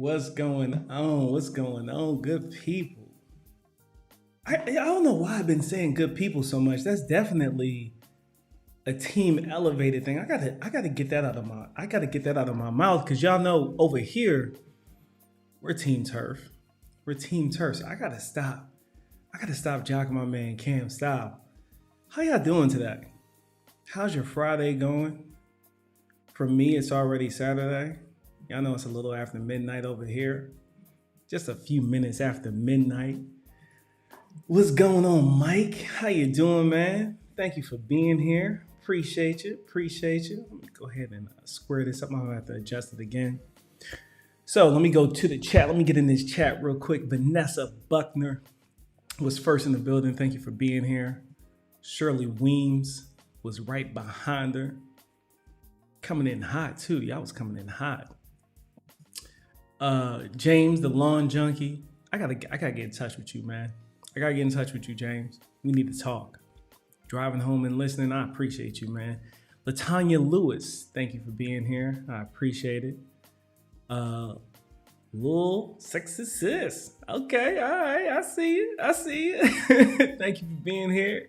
What's going on? What's going on, good people? I don't know why I've been saying good people so much. That's definitely a team elevated thing. I gotta get that out of my mouth because y'all know over here we're team turf. We're team turf. So I gotta stop. I gotta stop jocking my man Cam style. How y'all doing today? How's your Friday going? For me, it's already Saturday. Y'all know it's a little after midnight over here. Just a few minutes after midnight. What's going on, Mike? How you doing, man? Thank you for being here. Appreciate you. Let me go ahead and square this up. I'm gonna have to adjust it again. So let me go to the chat. Let me get in this chat real quick. Vanessa Buckner was first in the building. Thank you for being here. Shirley Weems was right behind her. Coming in hot too. Y'all was coming in hot. James, the lawn junkie. I gotta get in touch with you, man. I gotta get in touch with you, James. We need to talk. Driving home and listening, I appreciate you, man. Latanya Lewis, thank you for being here. I appreciate it. Lil Sexy Sis. Okay, all right, I see it. Thank you for being here.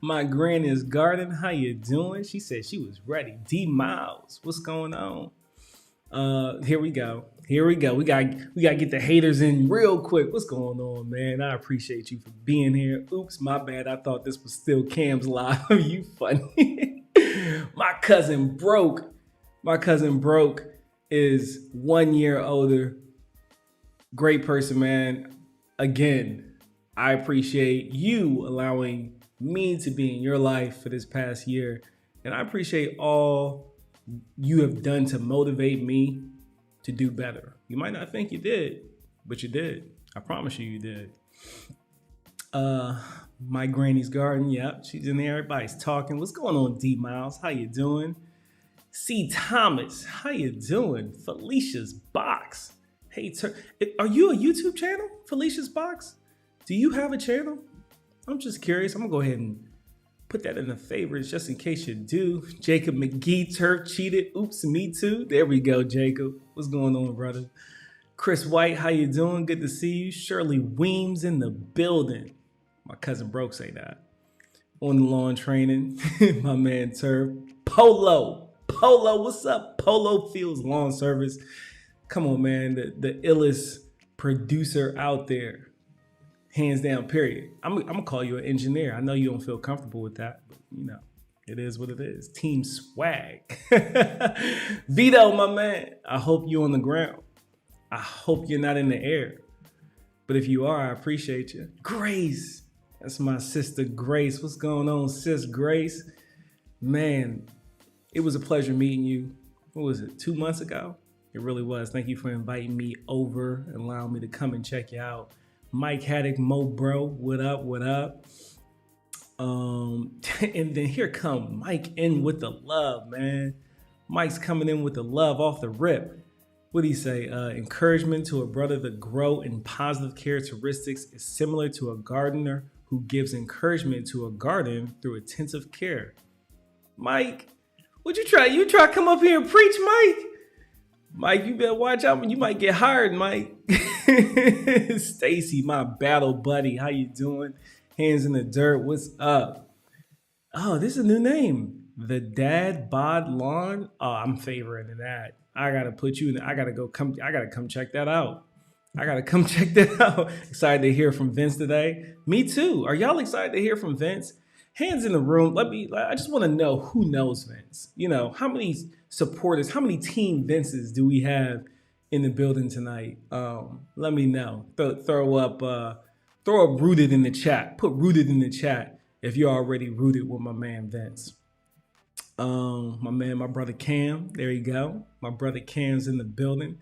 My granny's garden, how you doing? She said she was ready. D Miles, what's going on? Here we go. We gotta get the haters in real quick. What's going on, man? I appreciate you for being here. Oops, my bad. I thought this was still Cam's live. You funny. My cousin Broke is 1 year older. Great person, man. Again, I appreciate you allowing me to be in your life for this past year. And I appreciate all you have done to motivate me to do better. You might not think you did, but you did. I promise you did. My granny's garden, yep, she's in there. Everybody's talking. What's going on, D Miles? How you doing? C Thomas, how you doing? Felicia's Box. Hey, are you a YouTube channel, Felicia's Box? Do you have a channel? I'm just curious. I'm gonna go ahead and put that in the favorites just in case you do. Jacob McGee, Turk cheated. Oops, me too. There we go, Jacob. What's going on, brother? Chris White, how you doing? Good to see you. Shirley Weems in the building. My cousin Broke say that. On the lawn training. My man Turf. Polo, what's up? Polo Fields Lawn Service. Come on, man. The illest producer out there. Hands down, period. I'm gonna call you an engineer. I know you don't feel comfortable with that, but you know, it is what it is. Team swag. Vito, my man. I hope you're on the ground. I hope you're not in the air. But if you are, I appreciate you. Grace. That's my sister Grace. What's going on, sis Grace? Man, it was a pleasure meeting you. What was it, 2 months ago? It really was. Thank you for inviting me over and allowing me to come and check you out. Mike Haddock, Mo Bro, what up? And then here come Mike in with the love, man. Mike's coming in with the love off the rip. What do you say? Encouragement to a brother to grow in positive characteristics is similar to a gardener who gives encouragement to a garden through attentive care. Mike, what'd you try? You try to come up here and preach, Mike? Mike, you better watch out. You might get hired, Mike. Stacy, my battle buddy. How you doing? Hands in the dirt. What's up? Oh, this is a new name. The Dad Bod Lawn. Oh, I'm favoring that. I gotta put you in. I gotta come check that out. Excited to hear from Vince today. Me too. Are y'all excited to hear from Vince? Hands in the room. I just want to know who knows Vince. You know, how many supporters, how many Team Vinces do we have in the building tonight? Let me know. Throw up rooted in the chat. Put rooted in the chat if you're already rooted with my man Vince. My brother Cam. There you go. My brother Cam's in the building.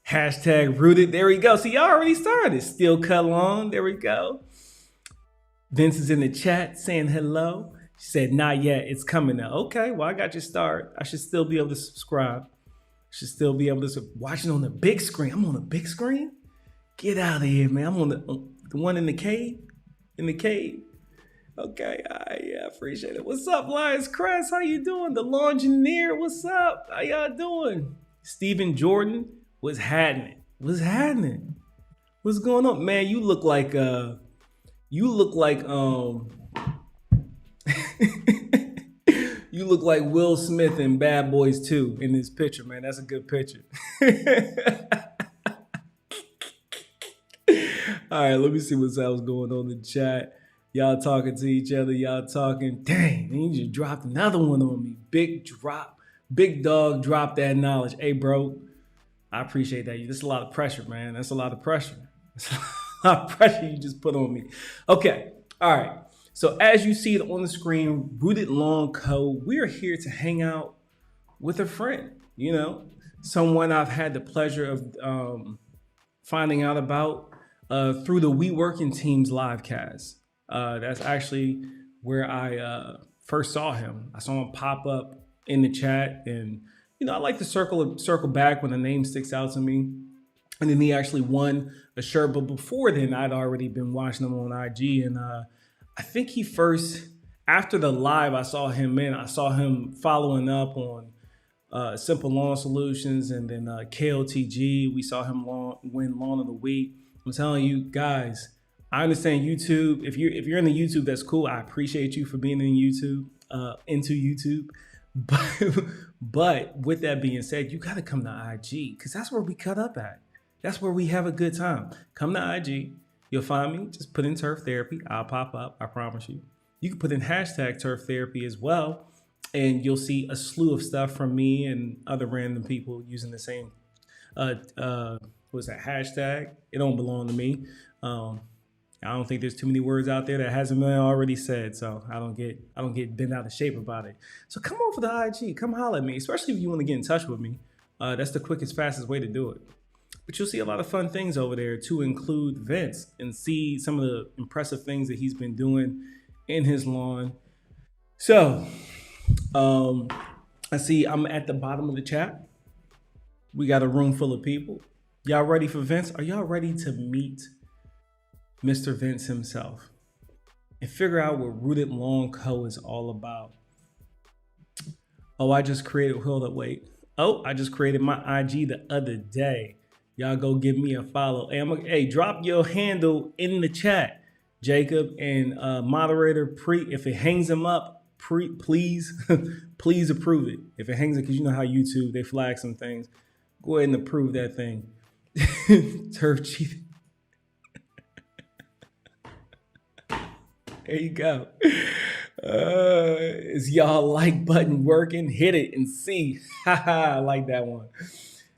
Hashtag rooted. There we go. See, y'all already started. Still cut lawn. There we go. Vince is in the chat saying hello. She said, not yet. It's coming now. Okay, well, I got your start. I should still be able to subscribe. Should still be able to watch it on the big screen. I'm on a big screen? Get out of here, man. I'm on the one in the cave. Okay, yeah, appreciate it. What's up, Lions Crest? How you doing? The Longineer, what's up? How y'all doing? Stephen Jordan was happening. What's happening? What's going on, man? You look like you look like Will Smith in Bad Boys 2 in this picture, man. That's a good picture. All right, let me see what else going on in the chat. Y'all talking to each other. Y'all talking. Dang, you just dropped another one on me. Big drop. Big dog dropped that knowledge. Hey, bro, I appreciate that. That's a lot of pressure, man. That's a lot of pressure. That's a lot of pressure you just put on me. Okay. All right. So as you see it on the screen, Rooted Long Co., we're here to hang out with a friend, someone I've had the pleasure of finding out about through the We Working Teams live cast. That's actually where I first saw him. I saw him pop up in the chat, and I like to circle back when a name sticks out to me. And then he actually won a shirt, but before then, I'd already been watching him on IG, and I think he first after the live I saw him in. I saw him following up on Simple Lawn Solutions, and then KLTG. We saw him win Lawn of the Week. I'm telling you guys, I understand YouTube. If you're in the YouTube, that's cool. I appreciate you for being in YouTube, into YouTube. But with that being said, you got to come to IG because that's where we cut up at. That's where we have a good time. Come to IG. You'll find me. Just put in Turf Therapy. I'll pop up. I promise you. You can put in hashtag Turf Therapy as well, and you'll see a slew of stuff from me and other random people using the same what's that hashtag? It don't belong to me. I don't think there's too many words out there that hasn't been already said, so I don't get bent out of shape about it. So come over to IG, come holler at me, especially if you want to get in touch with me. That's the quickest, fastest way to do it. But you'll see a lot of fun things over there, to include Vince, and see some of the impressive things that he's been doing in his lawn. So, I see I'm at the bottom of the chat. We got a room full of people. Y'all ready for Vince? Are y'all ready to meet Mr. Vince himself and figure out what Rooted Long Co. is all about? Oh, I just created my IG the other day. Y'all go give me a follow. Hey, drop your handle in the chat, Jacob, and moderator if it hangs him up, please please approve it. If it hangs it, because you know how YouTube, they flag some things. Go ahead and approve that thing. Turf cheating. There you go. Is y'all like button working? Hit it and see. I like that one.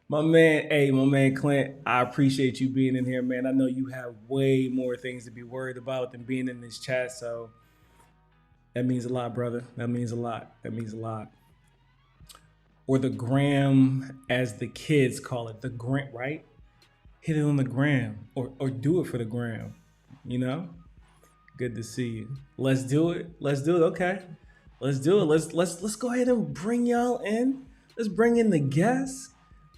My man Clint, I appreciate you being in here, man. I know you have way more things to be worried about than being in this chat, so that means a lot, brother. That means a lot. Or the gram, as the kids call it, the gram, right? Hit it on the gram, or do it for the gram, Good to see you. Let's do it. Okay. Let's do it. Let's go ahead and bring y'all in. Let's bring in the guests.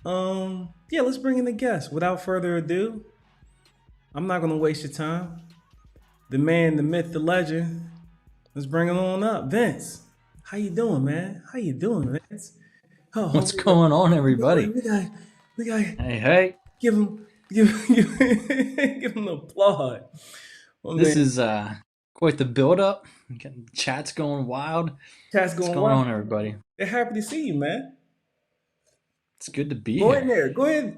Let's bring in the guests. Without further ado, I'm not gonna waste your time. The man, the myth, the legend. Let's bring him on up. Vince, how you doing, man? How you doing, Vince? What's going on, everybody? We got. Hey. Give him the applaud. This is quite the build-up. Chat's going wild. What's going on, everybody? They're happy to see you, man. It's good to be here. Go ahead,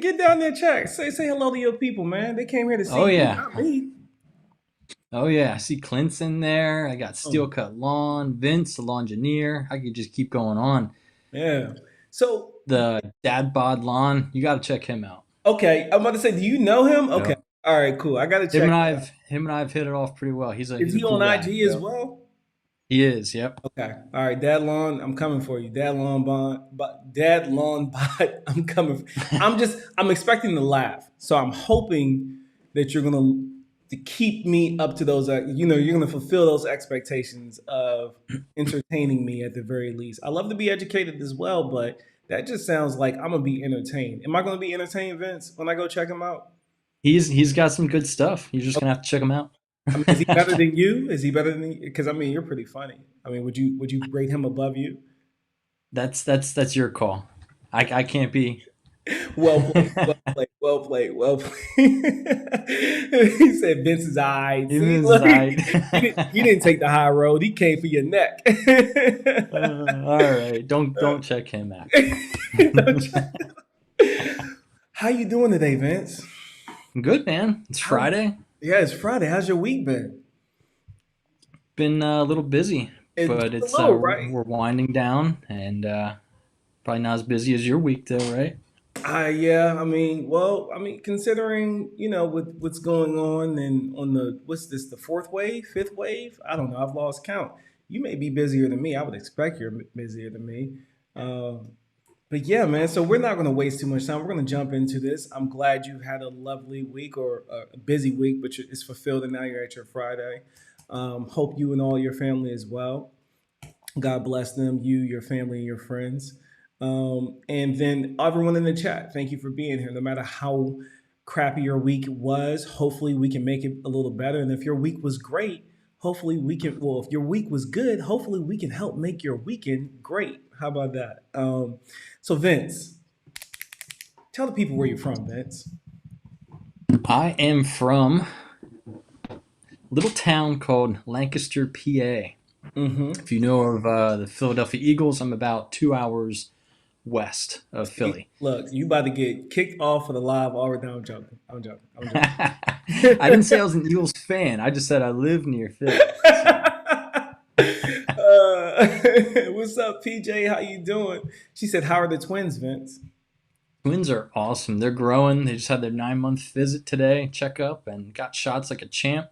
get down there, chat. Say hello to your people, man. They came here to see you, not me. Oh yeah, I see Clint's in there. I got Steel Cut Lawn, Vince, the Longenier. I could just keep going on. Yeah. So the Dad Bod Lawn, you got to check him out. Okay, I'm about to say, do you know him? Okay, yeah. All right, cool. I got to check him and I've hit it off pretty well. Is he cool on IG guy, as well? He is. Yep. Okay. All right, Dad Lawn, I'm coming for you. Dad Lawn Bot, I'm coming. I'm expecting to laugh, so I'm hoping that you're gonna keep me up to those. You're gonna fulfill those expectations of entertaining me at the very least. I love to be educated as well, but that just sounds like I'm gonna be entertained. Am I gonna be entertained, Vince, when I go check him out? He's got some good stuff. You're just gonna have to check him out. Is he better than you? Is he better than you? Because you're pretty funny. Would you rate him above you? That's your call. I can't be. Well Well played. Well played. He said Vince's eye. He See, misses look, I. he didn't take the high road. He came for your neck. All right, don't check him out. How you doing today, Vince? Good man. It's How's Friday. Yeah, it's Friday. How's your week been? Been a little busy, Just but a it's little, right? we're winding down, and probably not as busy as your week though, right? Yeah, considering with what's going on and on the what's this, the fourth wave, fifth wave? I don't know. I've lost count. You may be busier than me. I would expect you're busier than me. Um, but yeah, man. So we're not going to waste too much time. We're going to jump into this. I'm glad you've had a lovely week or a busy week, but it's fulfilled, and now you're at your Friday. Hope you and all your family as well. God bless them, you, your family, and your friends. And then everyone in the chat, thank you for being here. No matter how crappy your week was, hopefully we can make it a little better. And if your week was great, hopefully we can, well, if your week was good, hopefully we can help make your weekend great. How about that? So, Vince, tell the people where you're from, Vince. I am from a little town called Lancaster, PA. Mm-hmm. If you know of the Philadelphia Eagles, I'm about 2 hours west of Philly. Look, you about to get kicked off of the live already. No, I'm joking. I'm joking. I'm joking. I didn't say I was an Eagles fan. I just said I live near Philly. So What's up, PJ? How you doing? She said, "How are the twins, Vince?" twins are awesome. They're growing. They just had their 9 month visit today, checkup, and got shots like a champ.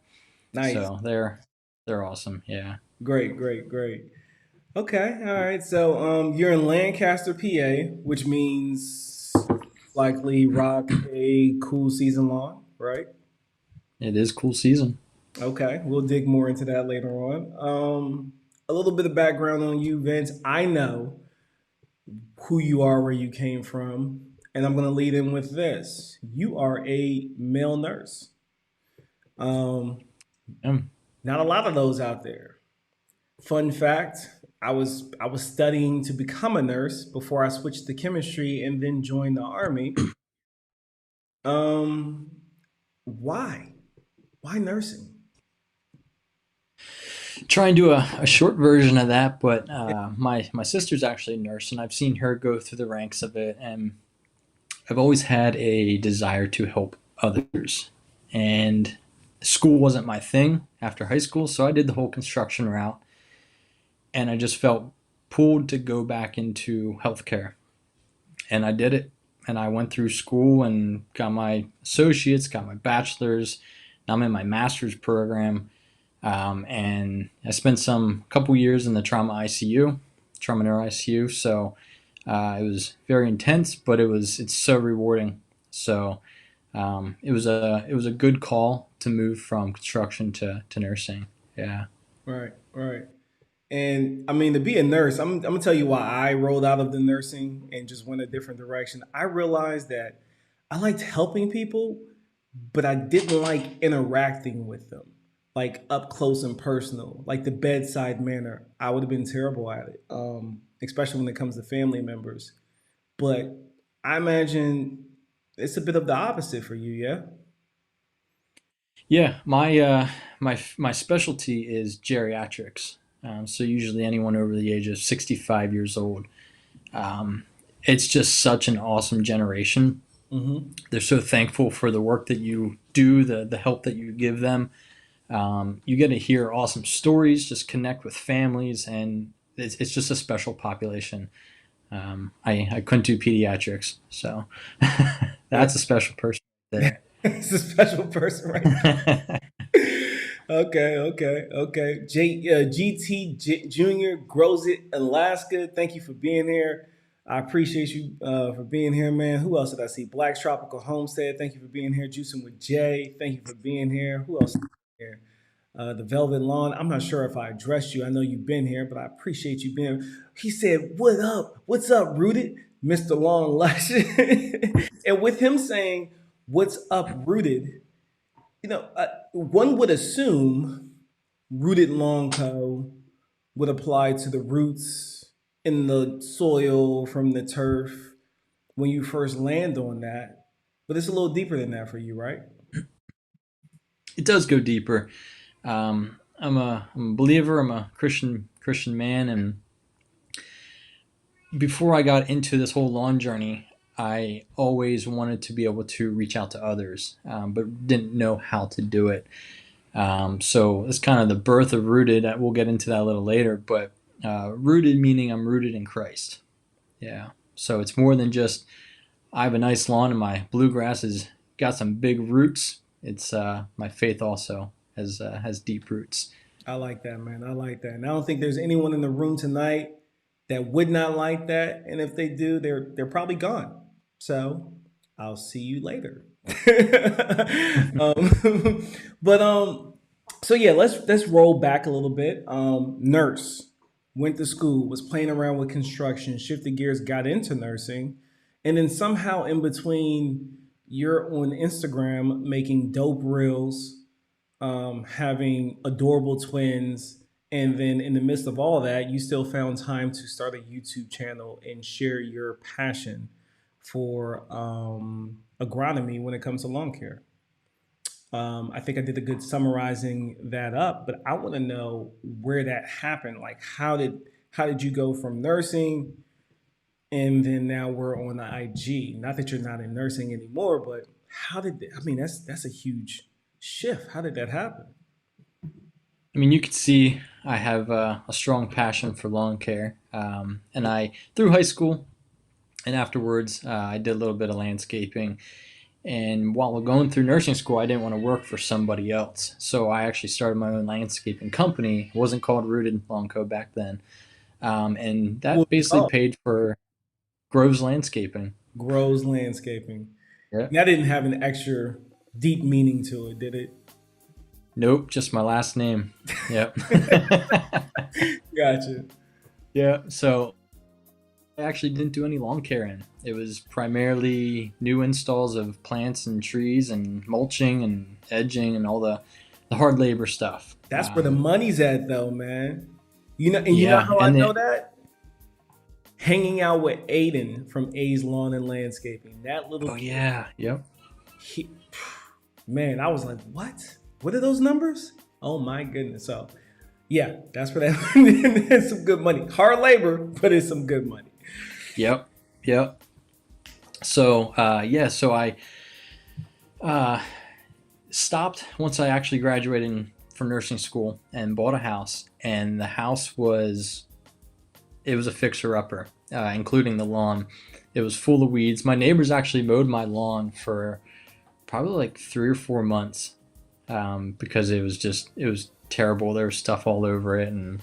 Nice, So they're awesome. Yeah. great, great, great. Okay, all right. So, you're in Lancaster, PA, which means likely rock a cool season long, right? It is cool season. Okay, we'll dig more into that later on. A little bit of background on you, Vince. I know who you are, where you came from, and I'm going to lead in with this. You are a male nurse. Um, Um, Not a lot of those out there. Fun fact: I was studying to become a nurse before I switched to chemistry and then joined the army. Um, why? Why nursing? Try and do a short version of that, but my sister's actually a nurse, and I've seen her go through the ranks of it, and I've always had a desire to help others. And school wasn't my thing after high school, so I did the whole construction route, and I just felt pulled to go back into healthcare. And I did it. And I went through school and got my associates, got my bachelor's. Now I'm in my master's program. And I spent some couple years in the trauma ICU, trauma neuro ICU. So it was very intense, but it's so rewarding. So it was a good call to move from construction to nursing. Yeah. Right, right. And I mean, to be a nurse, I'm gonna tell you why I rolled out of the nursing and just went a different direction. I realized that I liked helping people, but I didn't like interacting with them, like up close and personal, like the bedside manner. I would have been terrible at it, especially when it comes to family members. But I imagine it's a bit of the opposite for you, yeah? Yeah, my specialty is geriatrics. So usually anyone over the age of 65 years old. Um, it's just such an awesome generation. Mm-hmm. They're so thankful for the work that you do, the help that you give them. You get to hear awesome stories, just connect with families, and it's just a special population. I couldn't do pediatrics, so that's a special person there. It's a special person, right? Okay, okay, okay. GT Junior grows it Alaska. Thank you for being here. I appreciate you for being here, man. Who else did I see? Black's Tropical Homestead. Thank you for being here. Juicing with Jay. Thank you for being here. Who else is here? The Velvet Lawn. I'm not sure if I addressed you. I know you've been here, but I appreciate you being. He said, "What up? What's up, Rooted, Mr. Long Lush?" And with him saying, "What's up, Rooted?" One would assume rooted long toe would apply to the roots in the soil from the turf when you first land on that. But it's a little deeper than that for you, right? It does go deeper. I'm a believer. I'm a Christian man, and before I got into this whole lawn journey, I always wanted to be able to reach out to others, but didn't know how to do it. So it's kind of the birth of Rooted. We'll get into that a little later, but rooted meaning I'm rooted in Christ. Yeah. So it's more than just I have a nice lawn and my bluegrass has got some big roots. It's my faith also has deep roots. I like that, man. I like that. And I don't think there's anyone in the room tonight that would not like that. And if they do, they're probably gone. So I'll see you later. um, but so yeah, let's roll back a little bit. Nurse went to school, was playing around with construction, shifted gears, got into nursing, and then somehow in between, you're on Instagram making dope reels, having adorable twins, and then in the midst of all that, you still found time to start a YouTube channel and share your passion for agronomy when it comes to lawn care. I think I did a good summarizing that up, but I want to know where that happened. Like, how did you go from nursing, and then now we're on the IG? Not that you're not in nursing anymore, but I mean, that's a huge shift. How did that happen? I mean, you could see I have a strong passion for lawn care, and I through high school and afterwards I did a little bit of landscaping. And while going through nursing school, I didn't want to work for somebody else, so I actually started my own landscaping company. It wasn't called Rooted Lawn Co. back then, and What that was it basically called? paid for Groves Landscaping. Grows Landscaping. Yeah. That didn't have an extra deep meaning to it, did it? Nope, just my last name. Yep. Gotcha. Yeah. So I actually didn't do any lawn care in. It was primarily new installs of plants and trees and mulching and edging and all the hard labor stuff. That's where the money's at, though, man. You know Yeah, how I and know it, that? Hanging out with Aiden from A's Lawn and Landscaping. That little oh kid, yeah, yep. he, man, I was like, what? What are those numbers? Oh my goodness. So, yeah, that's where that it's some good money. Hard labor, but it's some good money. Yep, yep. So yeah, so I uh, stopped once I actually graduated from nursing school and bought a house, and the house was it was a fixer upper, including the lawn. It was full of weeds. My neighbors actually mowed my lawn for probably like 3 or 4 months, because it was terrible. There was stuff all over it, and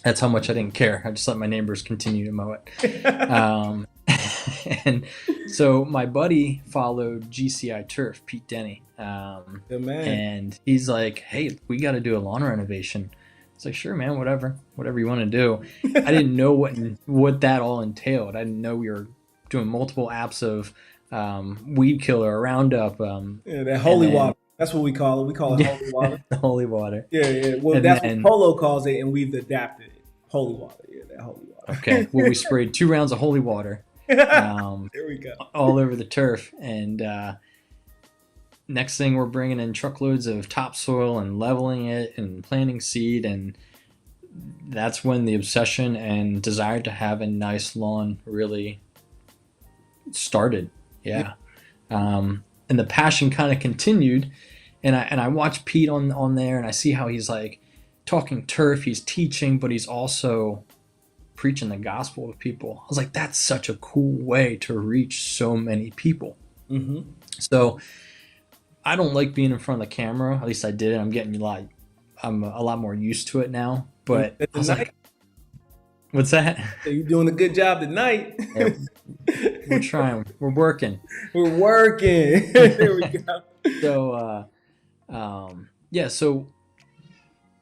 that's how much I didn't care. I just let my neighbors continue to mow it. And so my buddy followed GCI Turf, Pete Denny, Good man. and he's like, "Hey, we got to do a lawn renovation." It's like, "Sure, man, whatever you want to do." I didn't know what that all entailed. I didn't know we were doing multiple apps of weed killer or Roundup, Yeah, that and holy then water. That's what we call it. We call it holy water. the holy water, Yeah, yeah. Well, and that's what then Polo calls it, and we've adapted it. Holy water. Yeah, that holy okay, well, we sprayed 2 rounds of holy water water. There we go. all over the turf, and next thing we're bringing in truckloads of topsoil and leveling it and planting seed, and that's when the obsession and desire to have a nice lawn really started. Yeah. And the passion kind of continued, and I watch Pete on there, and I see how he's like talking turf, he's teaching, but he's also preaching the gospel to people. I was like, that's such a cool way to reach so many people. Hmm. So I don't like being in front of the camera. At least I did. I'm a lot more used to it now. But I was like, what's that? You're doing a good job tonight. Yeah, we're trying. We're working. We're working. There we go. So yeah. So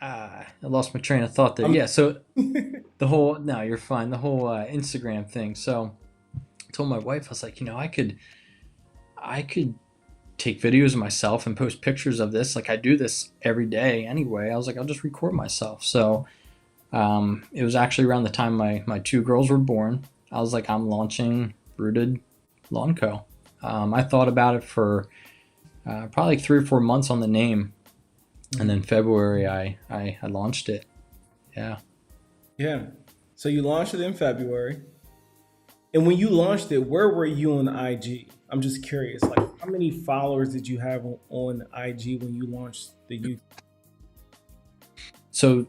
I lost my train of thought there. Yeah. So no, you're fine. The whole Instagram thing. So I told my wife, I was like, I could take videos of myself and post pictures of this. Like I do this every day anyway. I was like, I'll just record myself. So it was actually around the time my two girls were born. I was like, I'm launching Rooted Lawn Co. I thought about it for probably like 3 or 4 months on the name, and Mhm. then February I launched it. Yeah. Yeah. So you launched it in February. And when you launched it, where were you on IG? I'm just curious. Like, how many followers did you have on IG when you launched the YouTube? So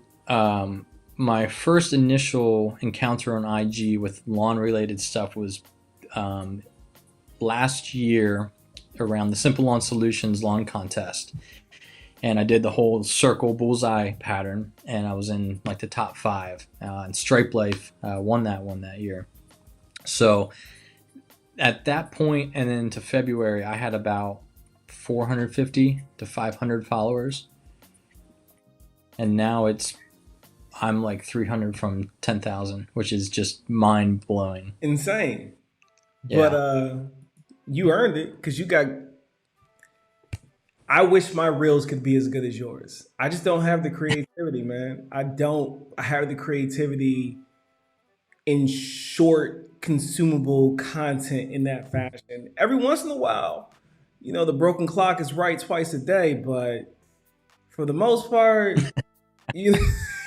my first initial encounter on IG with lawn related stuff was um, last year around the Simple Lawn Solutions lawn contest. And I did the whole circle bullseye pattern, and I was in like the top five. And Stripe Life won that one that year. So at that point, and then to February, I had about 450 to 500 followers, and now I'm like 300 from 10,000, which is just mind blowing. Insane. But Yeah, you earned it because you got. I wish my reels could be as good as yours. I just don't have the creativity, man. I don't have the creativity in short, consumable content in that fashion. Every once in a while, the broken clock is right twice a day, but for the most part, you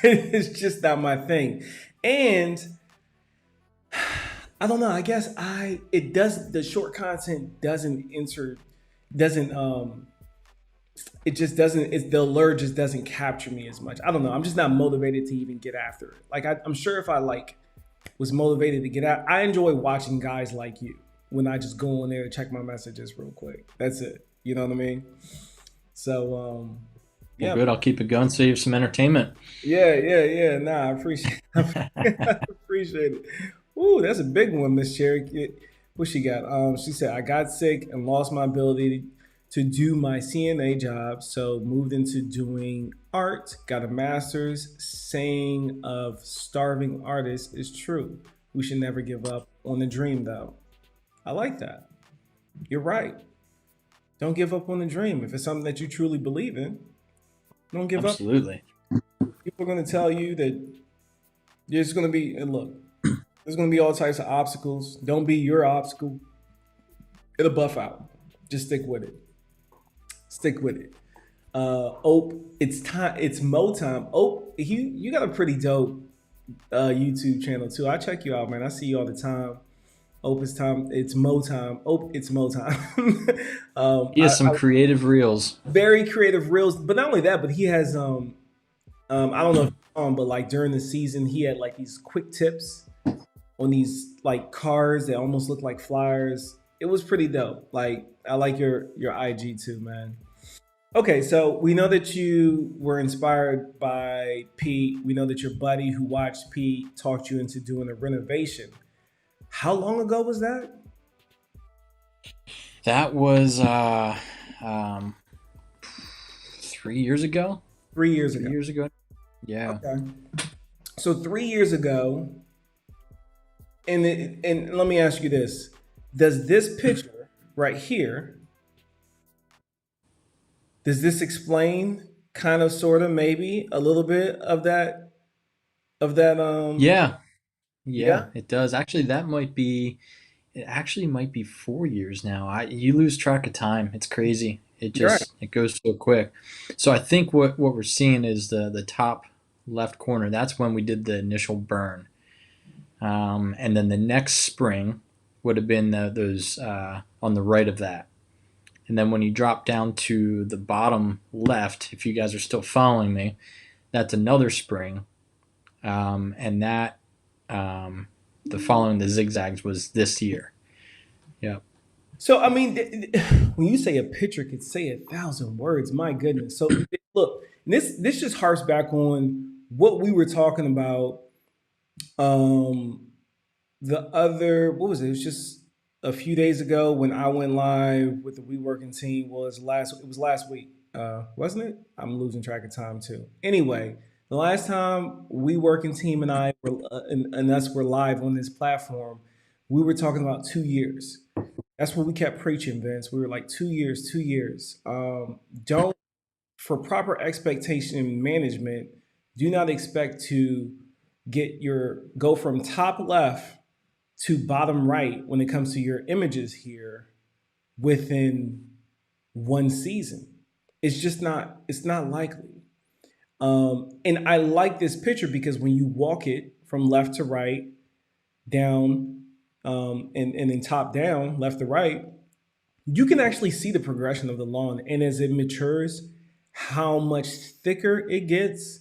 it's just not my thing. And I don't know. I guess I it does the short content doesn't it just doesn't it's the allure just doesn't capture me as much. I don't know. I'm just not motivated to even get after it. Like I'm sure if I like was motivated to get out, I enjoy watching guys like you when I just go on there and check my messages real quick. That's it. You know what I mean? So well, yeah, good. I'll keep it going. Save some entertainment. yeah. Nah, I appreciate I appreciate it. Ooh, that's a big one, Miss Cherry. What she got? She said I got sick and lost my ability to do my CNA job, so moved into doing art. Got a master's. Saying of starving artists is true. We should never give up on the dream, though. I like that. You're right. Don't give up on the dream. If it's something that you truly believe in, don't give up. Absolutely. People are going to tell you that there's going to be, and look, there's going to be all types of obstacles. Don't be your obstacle. It'll buff out. Just stick with it. Stick with it. Ope, it's time. It's Mo time. Ope, you got a pretty dope YouTube channel too. I check you out, man. I see you all the time. Ope, it's time. It's Mo time. Ope, it's Mo time. He has some I creative reels. very creative reels, but not only that, but he has I don't know if you saw him, but like during the season, he had like these quick tips on these like cars that almost look like flyers. It was pretty dope. Like I like your IG too, man. Okay, so we know that you were inspired by Pete. We know that your buddy who watched Pete talked you into doing a renovation. How long ago was that? That was um, 3 years ago. 3 years Three ago. years ago. Yeah. Okay. So 3 years ago, and let me ask you this: does this picture right here does this explain kind of, sort of, maybe a little bit of that? Yeah. Yeah. Yeah, It does. Actually, that might be. It actually might be 4 years now. You lose track of time. It's crazy. you're right. It goes so quick. So I think what we're seeing is the top left corner. That's when we did the initial burn, and then the next spring would have been those on the right of that. And then when you drop down to the bottom left, if you guys are still following me, that's another spring, and that the following the zigzags was this year. Yep. So I mean, when you say a picture could say 1,000 words, my goodness. So look, this just harps back on what we were talking about. Um, the other, what was it? It was just a few days ago when I went live with the We Working team. It was last week, wasn't it? I'm losing track of time too. Anyway, the last time We Working team and I were and us were live on this platform, we were talking about 2 years. That's what we kept preaching, Vince. We were like 2 years, 2 years. Don't For proper expectation management, do not expect to go from top left to bottom right when it comes to your images here within one season. It's just not. It's not likely. And I like this picture because when you walk it from left to right, down, and then top down, left to right, you can actually see the progression of the lawn. And as it matures, how much thicker it gets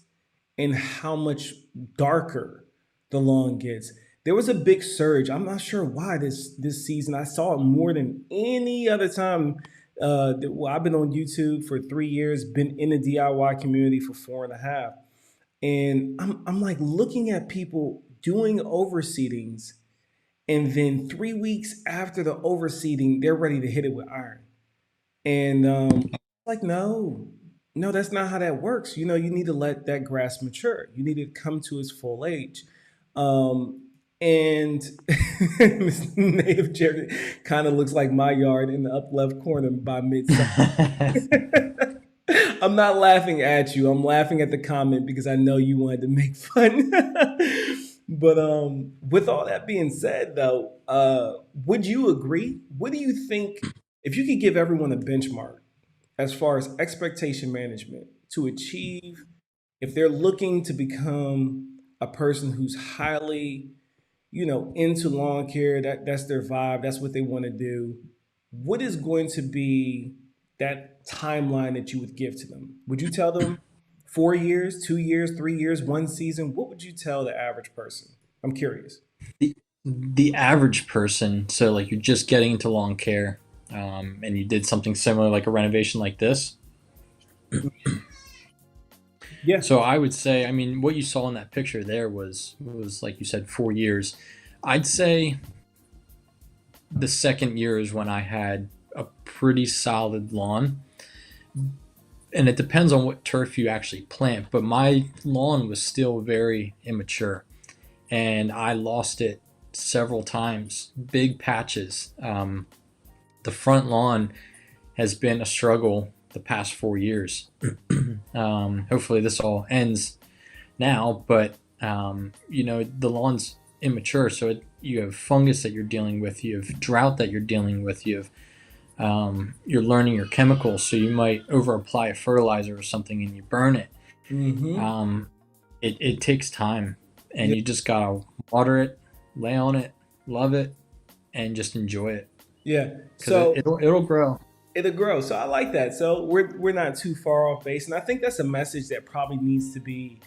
and how much darker the lawn gets. There was a big surge. I'm not sure why this season. I saw it more than any other time. Well, I've been on YouTube for 3 years, been in the DIY community for four and a half, and I'm like looking at people doing overseedings, and then 3 weeks after the overseeding, they're ready to hit it with iron. And like, no, no, that's not how that works. You need to let that grass mature. You need to come to its full age. And this native Jerry kind of looks like my yard in the up left corner by mid. I'm not laughing at you. I'm laughing at the comment because I know you wanted to make fun. But with all that being said, though, would you agree? What do you think if you could give everyone a benchmark as far as expectation management to achieve, if they're looking to become a person who's highly, into lawn care, that's their vibe, that's what they want to do. What is going to be that timeline that you would give to them? Would you tell them 4 years, 2 years, 3 years, one season? What would you tell the average person? I'm curious. The average person, so like you're just getting into lawn care, and you did something similar like a renovation like this. Yeah. So I would say, I mean, what you saw in that picture there was like you said, 4 years. I'd say the second year is when I had a pretty solid lawn, and it depends on what turf you actually plant. But my lawn was still very immature, and I lost it several times, big patches. The front lawn has been a struggle the past 4 years. Hopefully, this all ends now, but the lawn's immature, so you have fungus that you're dealing with, you have drought that you're dealing with, you're learning your chemicals, so you might over apply a fertilizer or something and you burn it. Mm-hmm. It takes time, and Yeah. you just gotta water it, lay on it, love it, and just enjoy it Yeah. because So it'll grow. it'll grow. So I like that. So we're not too far off base, and I think that's a message that probably needs to be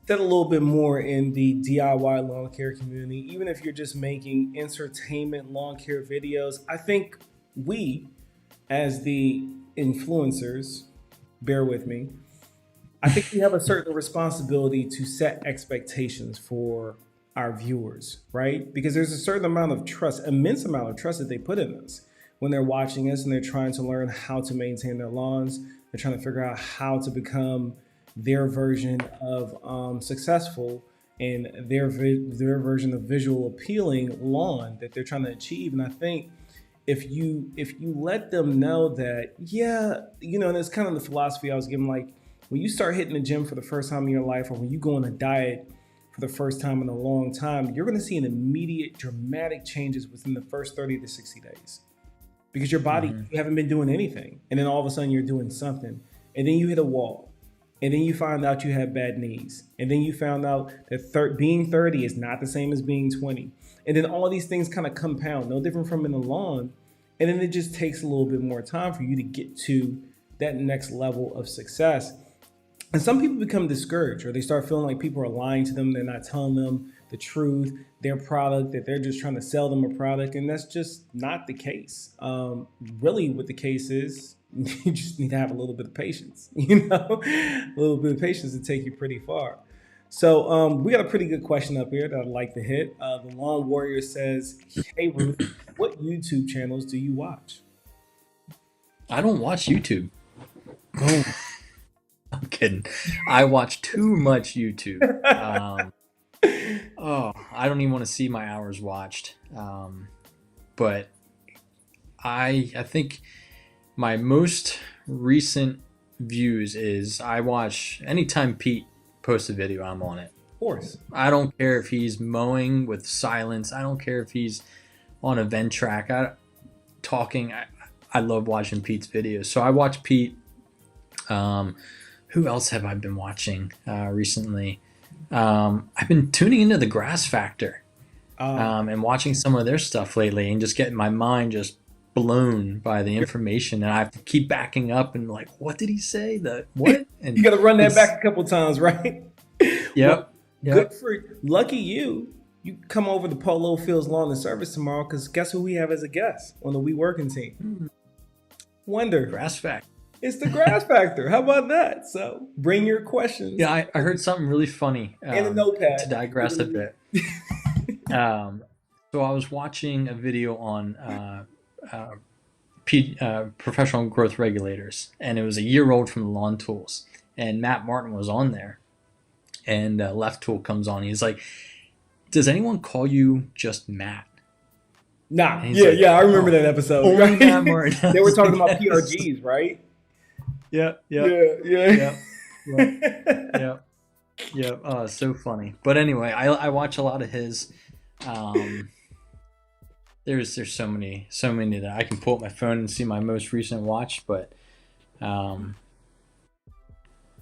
said a little bit more in the DIY lawn care community. Even if you're just making entertainment lawn care videos, I think we, as the influencers, bear with me. I think we have a certain responsibility to set expectations for our viewers, right? Because there's a certain amount of trust, immense amount of trust that they put in us when they're watching us and they're trying to learn how to maintain their lawns. They're trying to figure out how to become their version of successful and their version of visual appealing lawn that they're trying to achieve. And I think if you let them know that, yeah, and it's kind of the philosophy I was given, like when you start hitting the gym for the first time in your life, or when you go on a diet for the first time in a long time, you're going to see an immediate dramatic changes within the first 30 to 60 days because your body, Hmm. you haven't been doing anything. And then all of a sudden you're doing something, and then you hit a wall, and then you find out you have bad knees, and then you found out that being 30 is not the same as being 20. And then all these things kind of compound, no different from in the lawn. And then it just takes a little bit more time for you to get to that next level of success. And some people become discouraged, or they start feeling like people are lying to them. They're not telling them the truth, their product, that they're just trying to sell them a product. And that's just not the case. Really, what the case is, you just need to have a little bit of patience, a little bit of patience to take you pretty far. So we got a pretty good question up here that I'd like to hit. The Lawn Warrior says, "Hey Ruth, what YouTube channels do you watch?" I don't watch YouTube. Boom. I'm kidding. I watch too much YouTube. Oh, I don't even want to see my hours watched. But I think my most recent views is I watch anytime Pete posts a video, I'm on it. Of course. I don't care if he's mowing with silence. I don't care if he's on a vent track. Talking. I love watching Pete's videos. So I watch Pete. Who else have I been watching recently? I've been tuning into the Grass Factor and watching some of their stuff lately, and just getting my mind just blown by the information. And I have to keep backing up and like, what did he say? The what? You And got to run that it's back a couple times, right? Well, yep, good yep. for lucky you. You come over to Polo Fields Lawn and Service tomorrow, because guess who we have as a guest on the We Working team? Wonder. Grass Factor. It's the Grass Factor. How about that? So bring your questions Yeah, I heard something really funny. and a notepad. To digress a bit. So I was watching a video on professional growth regulators, and it was a year old from the Lawn Tools, and Matt Martin was on there, and Left Tool comes on. He's like, "Does anyone call you just Matt?" Nah, And he's yeah, like, yeah, I remember that episode. Only Right? Matt Martin. They were talking about Yes. PRGs, right? Yeah, yeah, Yeah. yeah, yeah. Oh, it's so funny. But anyway, I watch a lot of his. There's so many that I can pull up my phone and see my most recent watch. But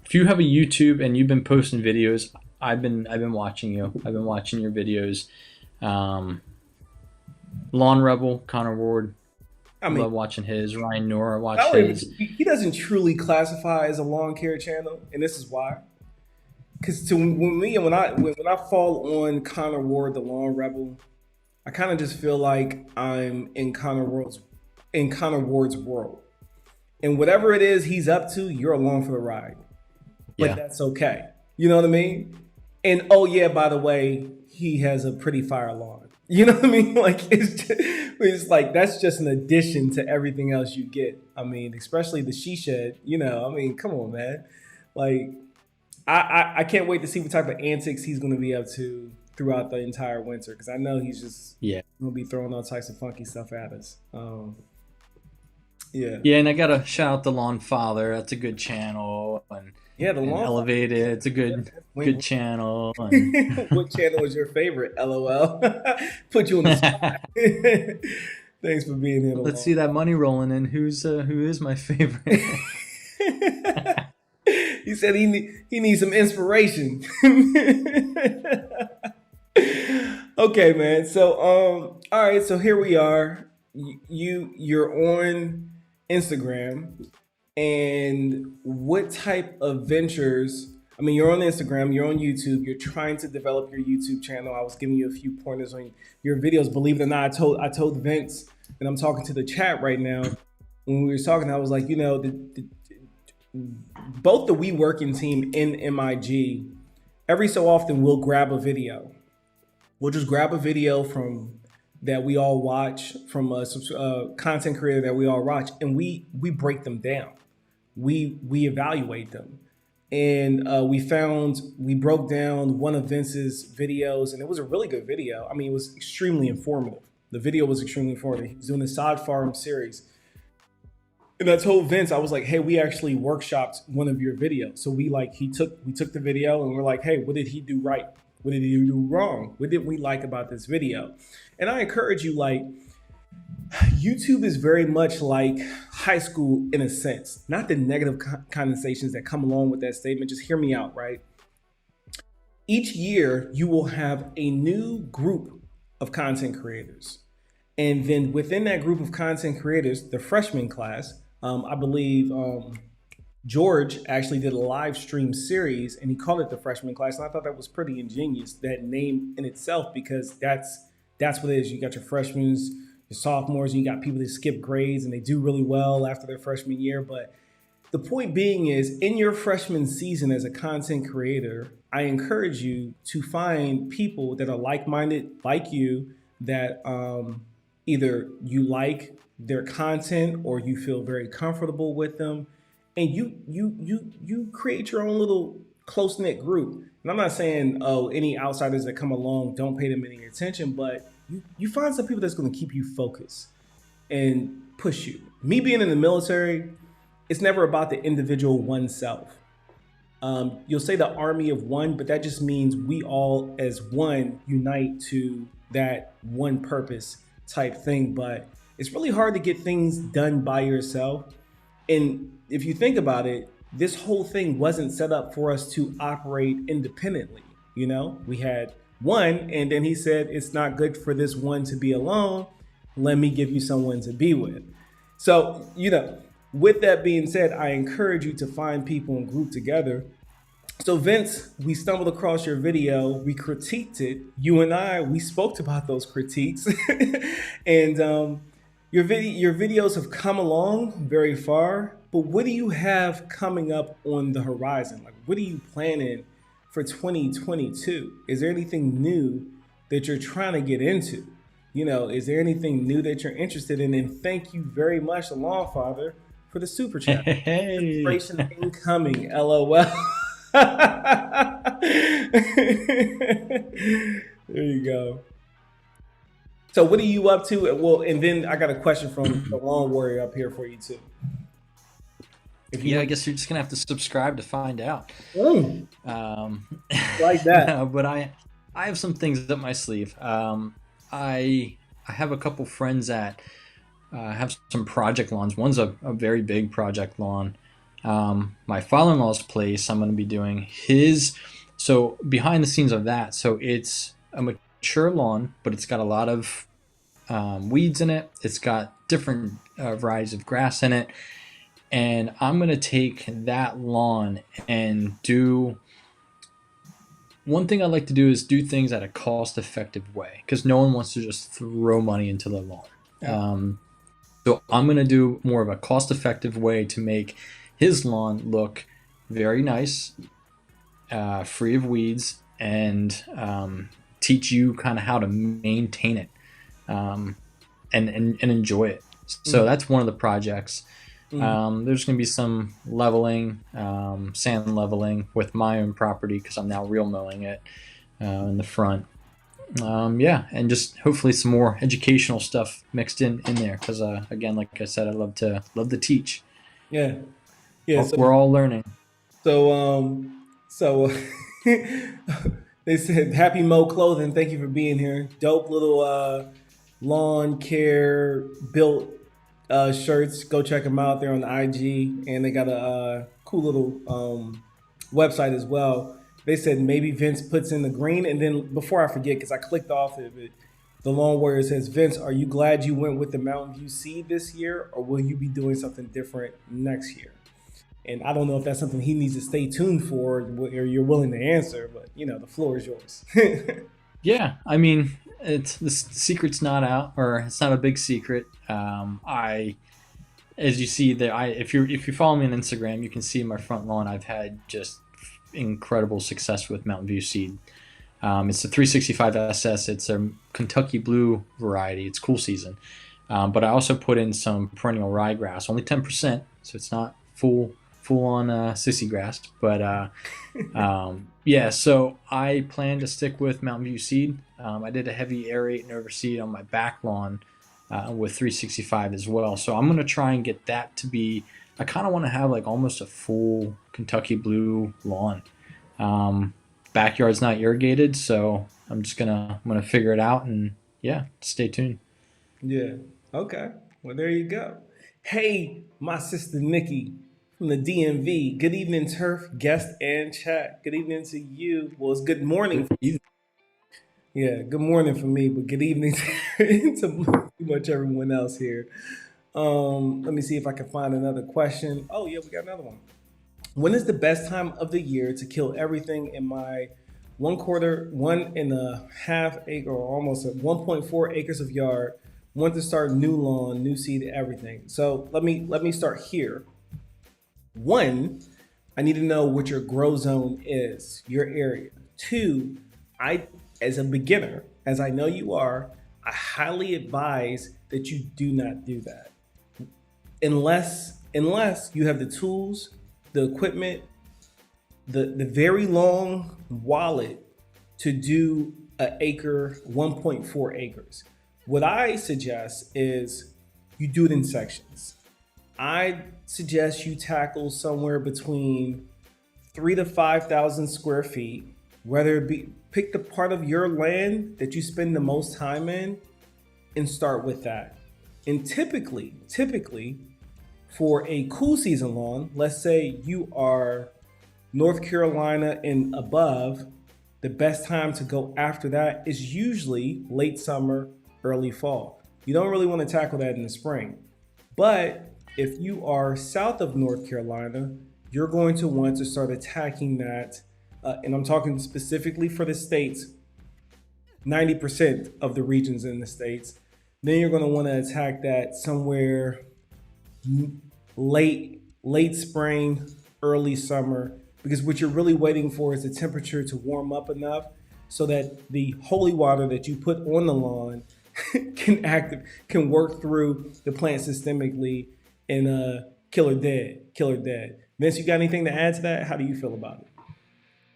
if you have a YouTube and you've been posting videos, I've been watching you. I've been watching your videos. Lawn Rebel, Connor Ward. I mean, Love watching his. Ryan Nora, watch I don't even- his. he doesn't truly classify as a lawn care channel, and this is why. Because when I fall on Connor Ward, the Lawn Rebel, I kind of just feel like I'm in Connor Ward's world, and whatever it is he's up to, you're along for the ride. But Yeah. that's okay. You know what I mean? And oh yeah, by the way, he has a pretty fire lawn. You know what I mean? Like it's like that's just an addition to everything else you get. I mean, especially the she shed. You know, I mean, come on, man. Like I can't wait to see what type of antics he's going to be up to throughout the entire winter, because I know he's just Yeah. going to be throwing all types of funky stuff at us. Yeah. Yeah, and I gotta shout out the Lawn Father. That's a good channel, and Yeah, the lawn. Elevated. It's a good channel. And What channel is your favorite? LOL. Put you on the spot. Thanks for being here. let's see that money rolling in. Who is my favorite? He said he needs some inspiration. Okay, man. So all right. So here we are. You're on Instagram, and what type of ventures? I mean, you're on Instagram, you're on YouTube, you're trying to develop your YouTube channel. I was giving you a few pointers on your videos. Believe it or not, I told Vince, and I'm talking to the chat right now. When we were talking, I was like, you know, both the We Working team and MIG, every so often we'll grab a video. We'll just grab a video from that we all watch, from a content creator that we all watch, and we break them down. We evaluate them. And we broke down one of Vince's videos, and it was a really good video. I mean, it was extremely informative. The video was extremely informative. He was doing the Sod Farm series. And I told Vince, I was like, hey, we actually workshopped one of your videos. So we took the video and we're like, hey, what did he do right? What did he do wrong? What did we like about this video? And I encourage you, like, YouTube is very much like high school in a sense, not the negative connotations that come along with that statement. Just hear me out, right? Each year you will have a new group of content creators. And then within that group of content creators, the freshman class, I believe George actually did a live stream series and he called it the freshman class. And I thought that was pretty ingenious, that name in itself, because that's what it is. You got your freshmen, your sophomores, and you got people that skip grades and they do really well after their freshman year. But the point being is, in your freshman season as a content creator, I encourage you to find people that are like-minded like you, that either you like their content or you feel very comfortable with them, and you create your own little close-knit group. And I'm not saying, oh, any outsiders that come along, don't pay them any attention, but you find some people that's going to keep you focused and push you. Me being in the military, it's never about the individual oneself. You'll say the army of one, but that just means we all as one unite to that one purpose type thing. But it's really hard to get things done by yourself. And if you think about it, this whole thing wasn't set up for us to operate independently. We had one, and then he said, it's not good for this one to be alone. Let me give you someone to be with. So, with that being said, I encourage you to find people and group together. So Vince, we stumbled across your video. We critiqued it. You and I, we spoke about those critiques, and your videos have come along very far. But what do you have coming up on the horizon? Like, what are you planning for 2022? Is there anything new that you're trying to get into? Is there anything new that you're interested in? And thank you very much, the Lawn Father, for the super chat. Hey. Inspiration incoming. LOL. There you go. So what are you up to? Well, and then I got a question from the Lawn Warrior up here for you too. I guess you're just gonna have to subscribe to find out. Like that. No, but I have some things up my sleeve. I have a couple friends that have some project lawns. One's a very big project lawn. My father-in-law's place, I'm going to be doing his. So behind the scenes of that, so it's a mature lawn, but it's got a lot of weeds in it. It's got different varieties of grass in it. And I'm going to take that lawn and do. One thing I like to do is do things at a cost-effective way, because no one wants to just throw money into the lawn. So I'm going to do more of a cost-effective way to make his lawn look very nice, free of weeds, and teach you kind of how to maintain it and enjoy it. So that's one of the projects. There's going to be some leveling, sand leveling with my own property, because I'm now real mowing it in the front. And just hopefully some more educational stuff mixed in there, because again, like I said, I love to teach. Yeah. We're all learning. So they said, "Happy Mo Clothing, thank you for being here. Dope little lawn care built shirts. Go check them out. They're on the IG, and they got a cool little website as well." They said maybe Vince puts in the green, and then before I forget, because I clicked off of it, the Lawn Warrior says, "Vince, are you glad you went with the Mountain View seed this year, or will you be doing something different next year?" And I don't know if that's something he needs to stay tuned for, or you're willing to answer, but the floor is yours. Yeah, I mean, the secret's not out, or it's not a big secret. As you see there, if you follow me on Instagram, you can see my front lawn. I've had just incredible success with Mountain View seed. It's the 365 SS. It's a Kentucky blue variety. It's cool season. But I also put in some perennial ryegrass, only 10%, so it's not full on sissy grass. But so I plan to stick with Mountain View seed. I did a heavy aerate and overseed on my back lawn with 365 as well. So I'm going to try and get that to be, I kind of want to have like almost a full Kentucky blue lawn. Backyard's not irrigated, so I'm gonna figure it out, and stay tuned. Yeah. Okay. Well, there you go. Hey, my sister Nikki from the DMV. Good evening, Turf, guest, and chat. Good evening to you. Well, it's good morning. Yeah, good morning for me, but good evening to pretty much everyone else here. Let me see if I can find another question. Oh, yeah, we got another one. When is the best time of the year to kill everything in my 1.5 acre, or almost 1.4 acres of yard? Want to start new lawn, new seed, everything. So let me start here. One, I need to know what your grow zone is, your area. Two, as a beginner, as I know you are, I highly advise that you do not do that. Unless you have the tools, the equipment, the very long wallet to do an acre, 1.4 acres. What I suggest is you do it in sections. I suggest you tackle somewhere between 3,000 to 5,000 square feet, whether it be, pick the part of your land that you spend the most time in and start with that. And typically for a cool season lawn, let's say you are North Carolina and above, the best time to go after that is usually late summer, early fall. You don't really want to tackle that in the spring. But if you are south of North Carolina, you're going to want to start attacking that. And I'm talking specifically for the states, 90% of the regions in the states. Then you're going to want to attack that somewhere late spring, early summer, because what you're really waiting for is the temperature to warm up enough so that the holy water that you put on the lawn can work through the plant systemically and kill her dead. Vince, you got anything to add to that? How do you feel about it?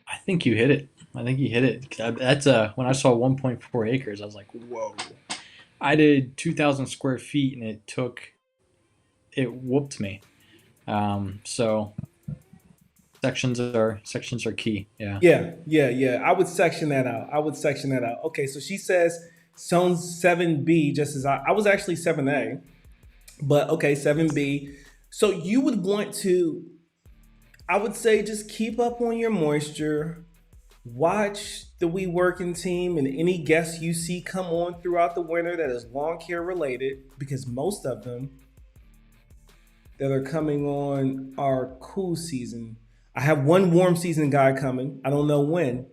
I think you hit it. I think you hit it. That's when I saw 1.4 acres, I was like, whoa. I did 2,000 square feet, and it whooped me. So sections are key. Yeah. Yeah. I would section that out. Okay, so she says zone 7B, just as I was actually 7A, but okay, 7B. So you would want to, I would say, just keep up on your moisture. Watch the We Working team and any guests you see come on throughout the winter that is lawn care related, because most of them that are coming on are cool season. I have one warm season guy coming. I don't know when,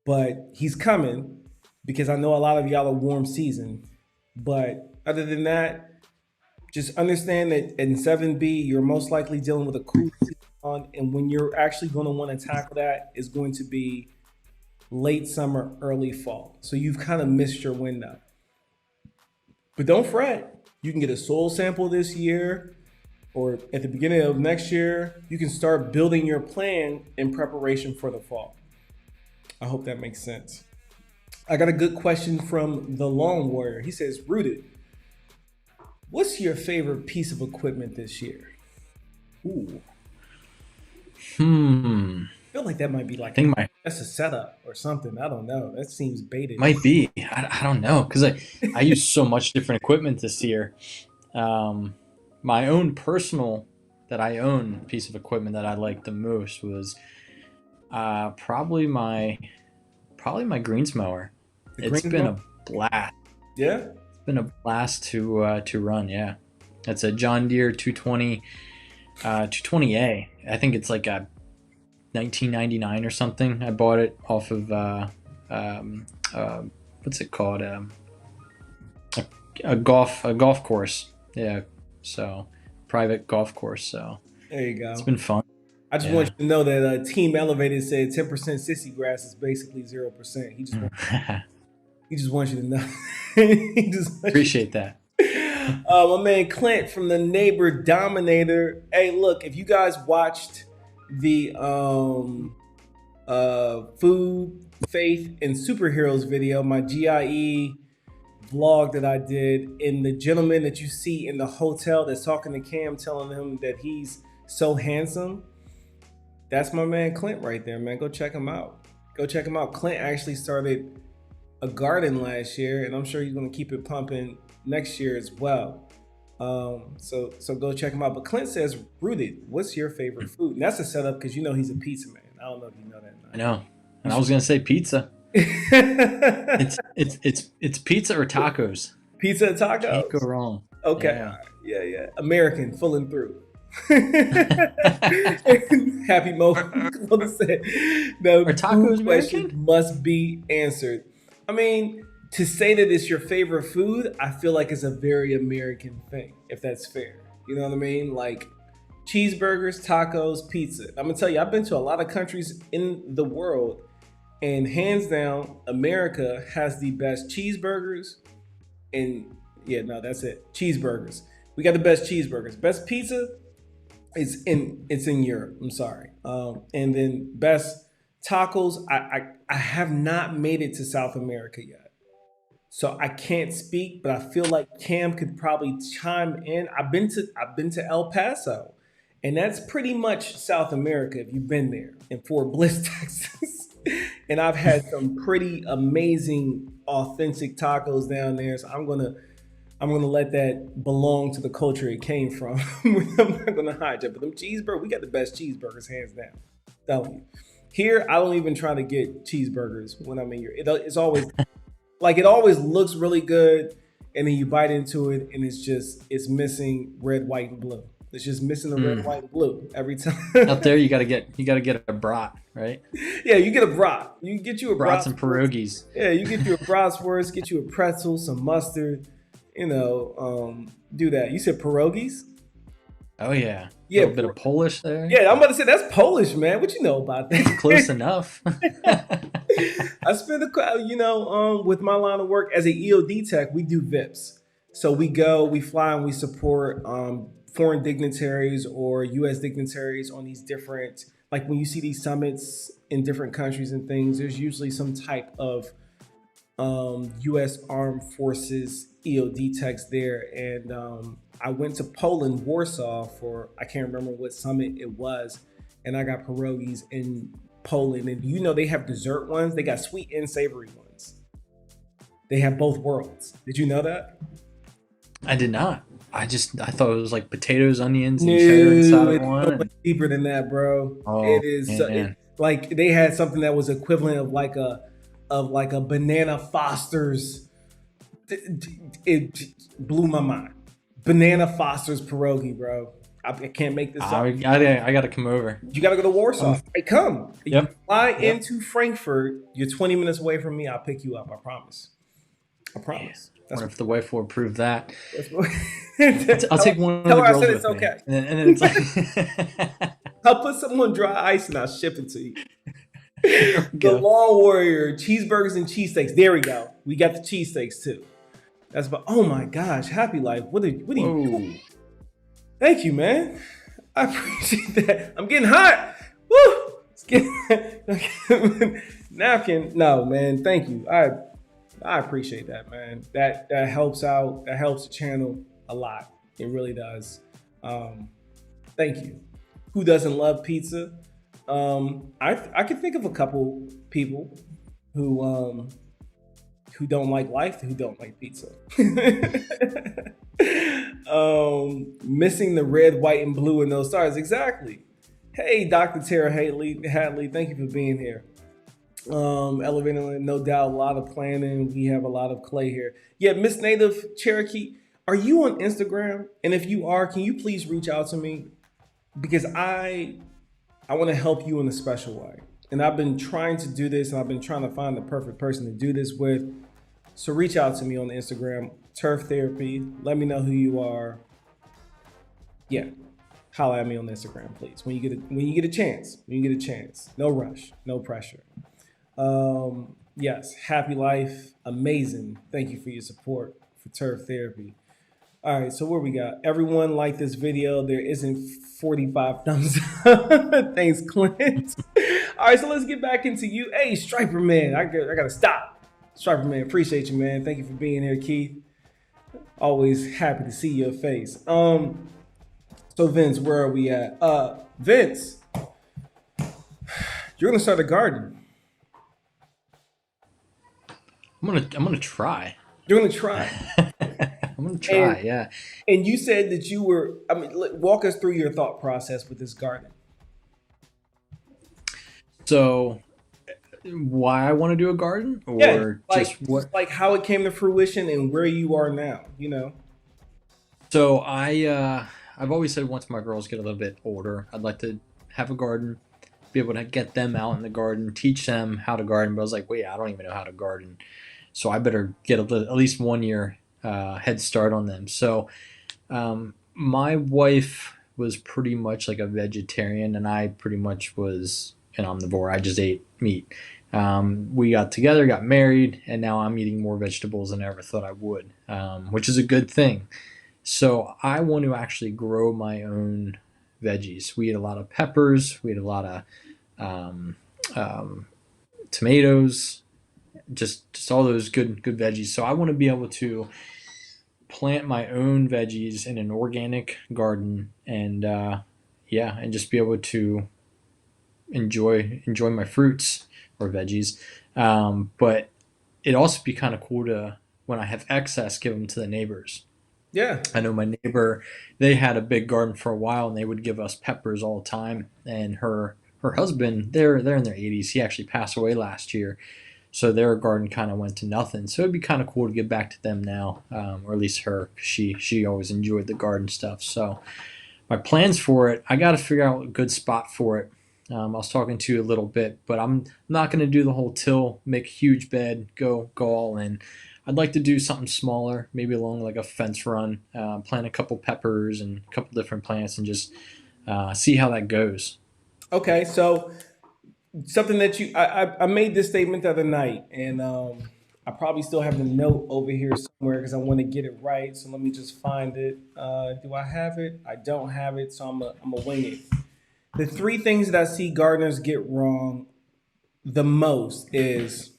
but he's coming because I know a lot of y'all are warm season. But other than that, just understand that in 7B, you're most likely dealing with a cool season on, and when you're actually going to want to tackle that is going to be late summer, early fall. So you've kind of missed your window. But don't fret. You can get a soil sample this year or at the beginning of next year. You can start building your plan in preparation for the fall. I hope that makes sense. I got a good question from the Lawn Warrior. He says, Rooted, what's your favorite piece of equipment this year? Ooh. I feel like that might be I like think my that's a setup or something. I don't know. That seems baited. might be. I don't know because I use so much different equipment this year. Um, my own personal that I own piece of equipment that I liked the most was probably my greens mower. The It's green been one? a blast. Yeah. It's been a blast to run. Yeah, it's a John Deere 220 220A. I think it's like a 1999 or something. I bought it off of um, what's it called? A golf course. Yeah, so private golf course. So There you it's go. been fun. I just want Yeah. you to know that Team Elevated said 10% sissy grass is basically 0%. He just wants you to know. He just wants you. Appreciate that. My man Clint from the Neighbor Dominator. Hey, look, if you guys watched the food, faith, and superheroes video, my GIE vlog that I did, and the gentleman that you see in the hotel that's talking to Cam, telling him that he's so handsome, that's my man Clint right there, man. Go check him out. Go check him out. Clint actually started a garden last year, and I'm sure he's going to keep it pumping next year as well. So go check him out. But Clint says, Rooted, what's your favorite food? And that's a setup because you know he's a pizza man. I don't know if you know that or I know, and I was gonna say pizza. not. It's pizza or tacos. Pizza and Can't go tacos. wrong. Okay. All Yeah. right. Yeah. American, full and through. Happy Mo said Are the tacos food question American? must be answered. I mean, to say that it's your favorite food, I feel like it's a very American thing, if that's fair. You know what I mean? Like cheeseburgers, tacos, pizza. I'm gonna tell you, I've been to a lot of countries in the world, and hands down, America has the best cheeseburgers. And yeah, no, that's it. Cheeseburgers. We got the best cheeseburgers. Best pizza, it's in Europe. I'm sorry. And then best tacos. I have not made it to South America yet, so I can't speak. But I feel like Cam could probably chime in. I've been to El Paso, and that's pretty much South America if you've been there in Fort Bliss, Texas. And I've had some pretty amazing, authentic tacos down there. So I'm gonna let that belong to the culture it came from. I'm not gonna hide it. But them cheeseburgers, we got the best cheeseburgers hands down. Telling you. Here, I don't even try to get cheeseburgers when I'm in here. It's always like it always looks really good, and then you bite into it, and it's missing red, white, and blue. It's just missing the red, Mm. white, and blue every Out time. there, you gotta get a brat, right? Yeah, you get a brat. You get you a Brats and bratwurst. pierogies. Yeah, you get you a bratwurst, get you a pretzel, some mustard. Do that. You said pierogies. Oh yeah, a Yeah, little bit of Polish there. yeah. I'm about to say that's Polish, man. What you know about Close that? enough. I spend with my line of work as an EOD tech, we do VIPs. So we go, we fly, and we support foreign dignitaries or U.S. dignitaries on these different, like when you see these summits in different countries and things, there's usually some type of U.S. Armed Forces EOD techs there. And I went to Poland, Warsaw for, I can't remember what summit it was. And I got pierogies in Poland. And they have dessert ones, they got sweet and savory ones. They have both worlds. Did you know that? I did not. I thought it was like potatoes, onions, No, and cheddar inside of it's one. so much And deeper than that, bro. It oh is man, like they had something that was equivalent of like a banana Foster's. It blew my mind. Banana Foster's pierogi, bro. I can't make this up. I gotta come over. You got to go to Warsaw. Um, Hey, come. You yep, fly yep. into Frankfurt. You're 20 minutes away from me. I'll pick you up. I promise. I Man, promise. wonder if the wife will approve that. That's what, I'll take one of tell the her I girls said it's with me, okay. and then it's like, I'll put some on dry ice and I'll ship it to you. there we The go. Long Warrior cheeseburgers and cheesesteaks. There we go. We got the cheesesteaks too. That's about. Oh my gosh, Happy Life. What are you doing? Whoa. Thank you, man. I appreciate that. I'm getting hot. Woo! It's getting napkin. No, man. Thank you. I appreciate that, man. That helps out. That helps the channel a lot. It really does. Um, Thank you. Who doesn't love pizza? I can think of a couple people who who don't like life, who don't like pizza. Missing the red, white, and blue in those stars. Exactly. Hey, Dr. Tara Hadley, thank you for being here. Elevator, no doubt, a lot of planning. We have a lot of clay here. Yeah, Miss Native Cherokee, are you on Instagram? And if you are, can you please reach out to me? Because I want to help you in a special way. And I've been trying to do this, and I've been trying to find the perfect person to do this with. So reach out to me on Instagram, Turf Therapy. Let me know who you are. Yeah, holla at me on Instagram, please. When you get a chance, no rush, no pressure. Yes, Happy Life, amazing. Thank you for your support for Turf Therapy. All right, so what we got? Everyone like this video. There isn't 45 thumbs up. Thanks, Clint. All right, so let's get back into you. Hey, Striper Man, I gotta stop. Striper Man, appreciate you, man. Thank you for being here, Keith. Always happy to see your face. So Vince, where are we at? Vince, you're gonna start a garden. I'm gonna try. You're gonna try. I'm gonna try. And Yeah. and you said that you were. I mean, walk us through your thought process with this garden. So, why I want to do a garden, Yeah, or like just what? like how it came to fruition and where you are now. So I've always said once my girls get a little bit older, I'd like to have a garden, be able to get them out in the garden, teach them how to garden. But I was like, wait, I don't even know how to garden, so I better get at least 1 year head start on them. So my wife was pretty much like a vegetarian, and I pretty much was an omnivore. I just ate meat. We got together, got married, and now I'm eating more vegetables than I ever thought I would, which is a good thing. So I want to actually grow my own veggies. We eat a lot of peppers. We eat a lot of um, um, tomatoes, just all those good veggies. So I want to be able to plant my own veggies in an organic garden, and yeah, and just be able to enjoy my fruits or veggies. But it'd also be kind of cool to, when I have excess, give them to the neighbors. Yeah. I know my neighbor, they had a big garden for a while and they would give us peppers all the time. And her husband, they're in their 80s. He actually passed away last year. So their garden kind of went to nothing. So it'd be kind of cool to give back to them now, or at least her. 'Cause she always enjoyed the garden stuff. So my plans for it, I got to figure out a good spot for it. I was talking to you a little bit, but I'm not going to do the whole till, make a huge bed, go all in. I'd like to do something smaller, maybe along like a fence run, plant a couple peppers and a couple different plants, and just see how that goes. Okay. So something that I made this statement the other night, and I probably still have the note over here somewhere because I want to get it right. So let me just find it. Do I have it? I don't have it, so I'm a wing it. The three things that I see gardeners get wrong the most is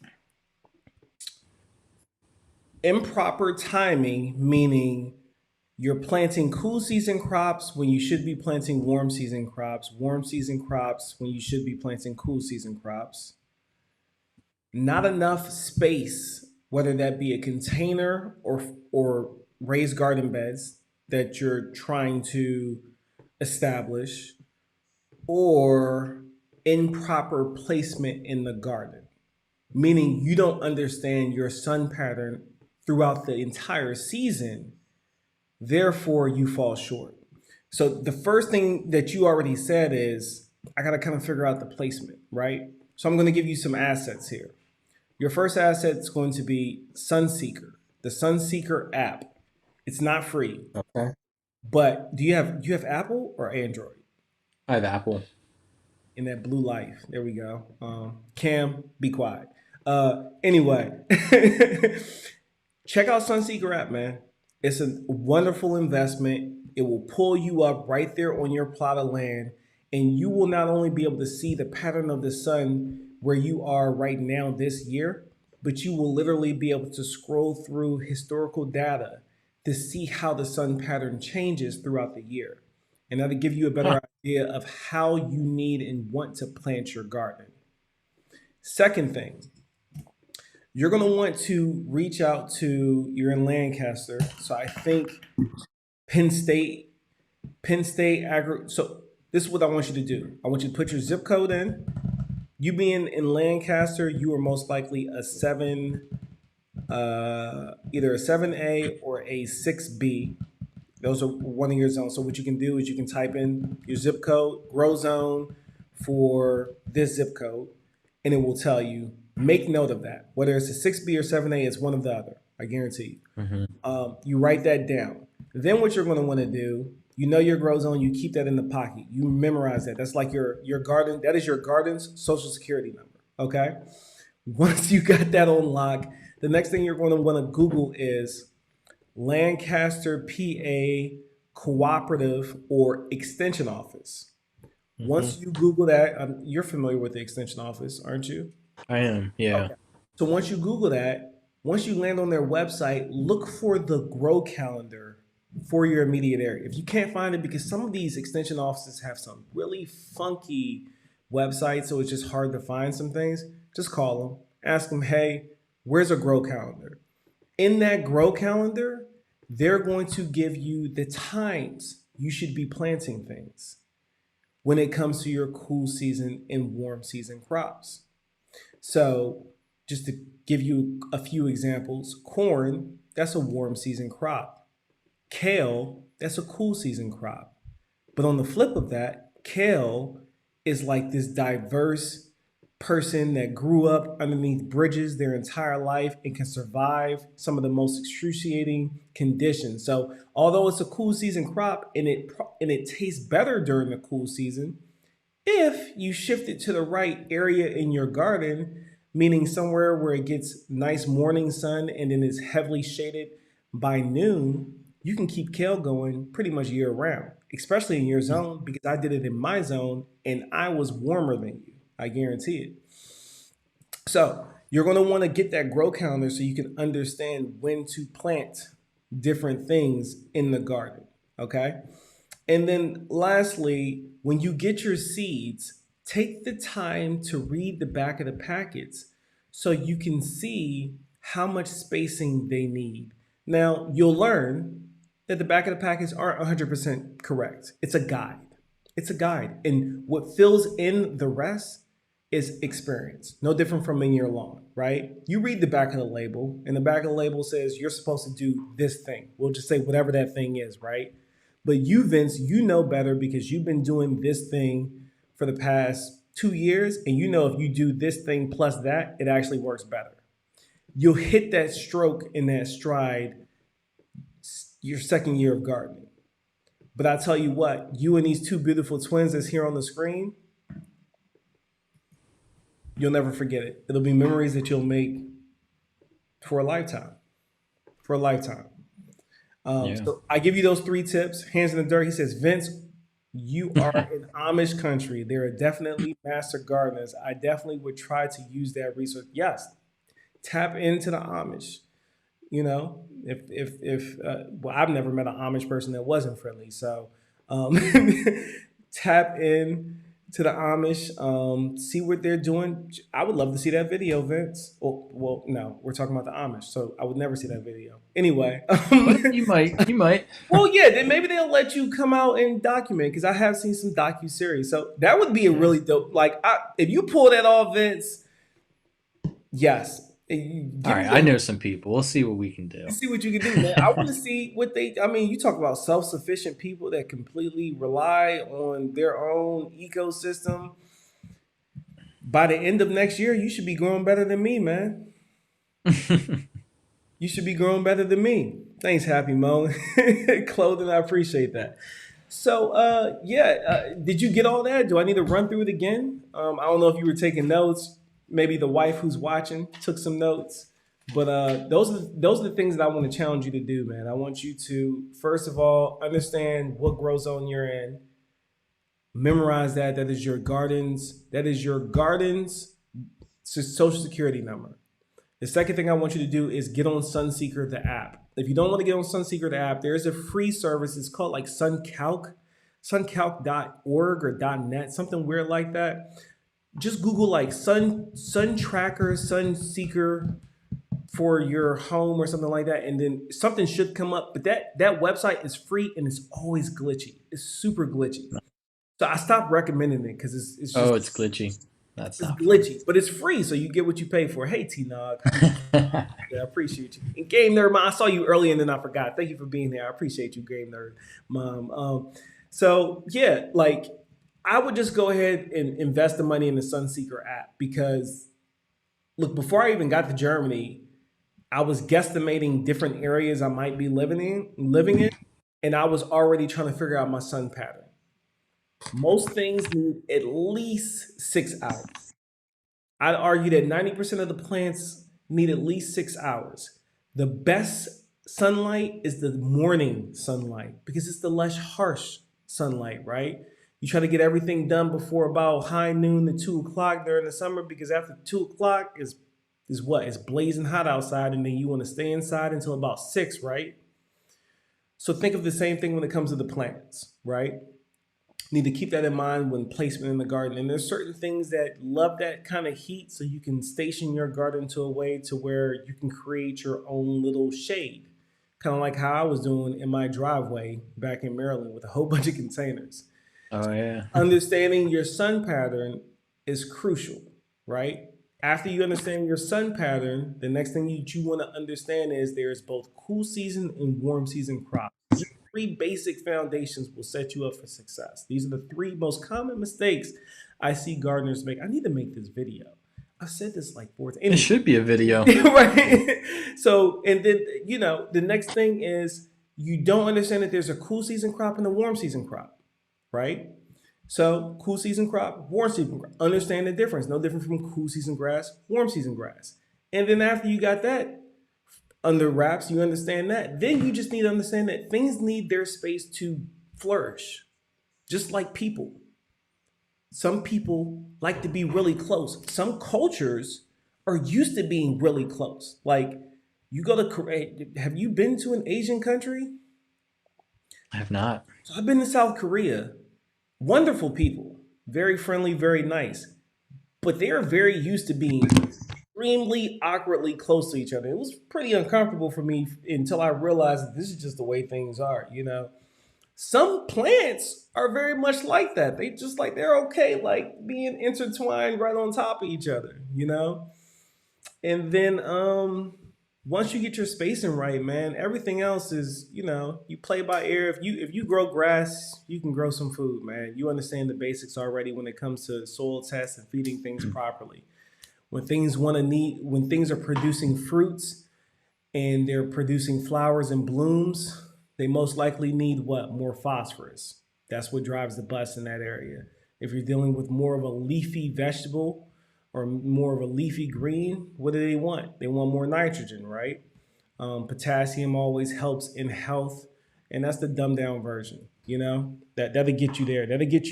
improper timing, meaning you're planting cool season crops when you should be planting warm season crops when you should be planting cool season crops. Not enough space, whether that be a container or raised garden beds that you're trying to establish, or improper placement in the garden, meaning you don't understand your sun pattern throughout the entire season, therefore you fall short. So the first thing that you already said is I got to kind of figure out the placement, right? So I'm going to give you some assets here. Your first asset is going to be Sunseeker, the Sunseeker app. It's not free, Okay. but do you have Apple or Android? I have Apple. In that blue life. There we go. Cam, be quiet. Anyway, check out Sunseeker app, man. It's a wonderful investment. It will pull you up right there on your plot of land, and you will not only be able to see the pattern of the sun where you are right now this year, but you will literally be able to scroll through historical data to see how the sun pattern changes throughout the year. And that'll give you a Huh. better idea of how you need and want to plant your garden. Second thing, you're going to want to reach out to, you're in Lancaster. So I think Penn State, So this is what I want you to do. I want you to put your zip code in. You being in Lancaster, you are most likely a either a 7A or a 6B. Those are one of your zones. So what you can do is you can type in your zip code, grow zone for this zip code, and it will tell you. Make note of that. Whether it's a 6B or 7A, it's one of the other. I guarantee you. Hmm. You write that down. Then what you're going to want to do, you know your grow zone, you keep that in the pocket. You memorize that. That's like your garden. That is your garden's social security number. Okay. Once you got that on lock, the next thing you're going to want to Google is Lancaster, PA Cooperative or Extension Office. Hmm. Once you Google that, you're familiar with the Extension Office, aren't you? I am. Yeah. Okay. So once you Google that, once you land on their website, look for the grow calendar for your immediate area. If you can't find it, because some of these extension offices have some really funky websites, so it's just hard to find some things, just call them, ask them, hey, where's a grow calendar? In that grow calendar, they're going to give you the times you should be planting things when it comes to your cool season and warm season crops. So, just to give you a few examples, corn, that's a warm season crop. Kale, that's a cool season crop. But on the flip of that, kale is like this diverse person that grew up underneath bridges their entire life and can survive some of the most excruciating conditions. So, although it's a cool season crop and it tastes better during the cool season, if you shift it to the right area in your garden, meaning somewhere where it gets nice morning sun and then is heavily shaded by noon, you can keep kale going pretty much year round, especially in your zone, because I did it in my zone and I was warmer than you. I guarantee it. So you're going to want to get that grow calendar so you can understand when to plant different things in the garden. Okay. And then lastly, when you get your seeds, take the time to read the back of the packets so you can see how much spacing they need. Now, you'll learn at the back of the package aren't 100% correct. It's a guide. It's a guide. And what fills in the rest is experience. No different from in your lawn, right? You read the back of the label, and the back of the label says you're supposed to do this thing. We'll just say whatever that thing is, right? But you, Vince, you know better because you've been doing this thing for the past 2 years, and you know if you do this thing plus that, it actually works better. You'll hit that stroke in that stride your second year of gardening. But I tell you what, you and these two beautiful twins that's here on the screen, you'll never forget it. It'll be memories that you'll make for a lifetime. For a lifetime. Yeah. So I give you those three tips. Hands in the dirt. He says, Vince, you are in Amish country. There are definitely master gardeners. I definitely would try to use that resource. Yes, tap into the Amish. You know, if well, I've never met an Amish person that wasn't friendly. So um, tap in to the Amish, see what they're doing. I would love to see that video, Vince. Well, no, we're talking about the Amish, so I would never see that video. Anyway, But you might. You might. well, yeah, then maybe they'll let you come out and document because I have seen some docu series. So that would be a Yeah. really dope. Like, if you pull that off, Vince, yes, All give right. me I a know some people. We'll see what we can do. see what you can do, man. I want to see what they. I mean, you talk about self-sufficient people that completely rely on their own ecosystem. By the end of next year, you should be growing better than me, man. You should be growing better than me. Thanks, Happy Mo. Clothing, I appreciate that. So, yeah, did you get all that? Do I need to run through it again? I don't know if you were taking notes. Maybe the wife who's watching took some notes. But those are the things that I want to challenge you to do, man. I want you to first of all understand what grow zone you're in. Memorize that. That is your gardens. That is your gardens social security number. The second thing I want you to do is get on Sunseeker, the app. If you don't want to get on Sunseeker, the app, there is a free service. It's called like SunCalc, suncalc.org or .net, something weird like that. Just Google like sun tracker, Sunseeker for your home or something like that, and then something should come up. But that website is free and it's always glitchy. It's super glitchy. So I stopped recommending it because it's Oh, just it's glitchy. That's it's not fun. glitchy, but it's free, so you get what you pay for. Hey, T Nog, yeah, I appreciate you. And Game Nerd, Mom, I saw you early and then I forgot. Thank you for being here. I appreciate you, Game Nerd, Mom. So yeah, like I would just go ahead and invest the money in the Sunseeker app because look, before I even got to Germany, I was guesstimating different areas I might be living in, and I was already trying to figure out my sun pattern. Most things need at least 6 hours. I'd argue that 90% of the plants need at least 6 hours. The best sunlight is the morning sunlight because it's the less harsh sunlight, right? You try to get everything done before about high noon to 2 o'clock during the summer because after 2 o'clock is what? It's blazing hot outside, and then you want to stay inside until about 6, right? So think of the same thing when it comes to the plants, right? Need to keep that in mind when placement in the garden. And there's certain things that love that kind of heat, so you can station your garden to a way to where you can create your own little shade. Kind of like how I was doing in my driveway back in Maryland with a whole bunch of containers. Oh yeah. Understanding your sun pattern is crucial, right? After you understand your sun pattern, the next thing you want to understand is there's both cool season and warm season crops. These three basic foundations will set you up for success. These are the three most common mistakes I see gardeners make. I need to make this video. I've said this like 4 times. It Anyway, should be a video. right? So, and then, the next thing is you don't understand that there's a cool season crop and a warm season crop, right? So, cool season crop, warm season crop. Understand the difference. No different from cool season grass, warm season grass. And then after you got that under wraps, you understand that. Then you just need to understand that things need their space to flourish, just like people. Some people like to be really close. Some cultures are used to being really close. Like you go to Korea. Have you been to an Asian country? I have not. So I've been to South Korea. Wonderful people, very friendly, very nice. But they are very used to being extremely awkwardly close to each other. It was pretty uncomfortable for me until I realized that this is just the way things are, you know. Some plants are very much like that. They just like they're okay like being intertwined right on top of each other, you know? And then once you get your spacing right, man, everything else is, you know, you play by ear. If you grow grass, you can grow some food, man. You understand the basics already when it comes to soil tests and feeding things properly. When things are producing fruits and they're producing flowers and blooms, they most likely need what? More phosphorus. That's what drives the bus in that area. If you're dealing with more of a leafy vegetable or more of a leafy green, what do they want? They want more nitrogen, right? Potassium always helps in health, and that's the dumbed down version. You know that'll get you there. That'll get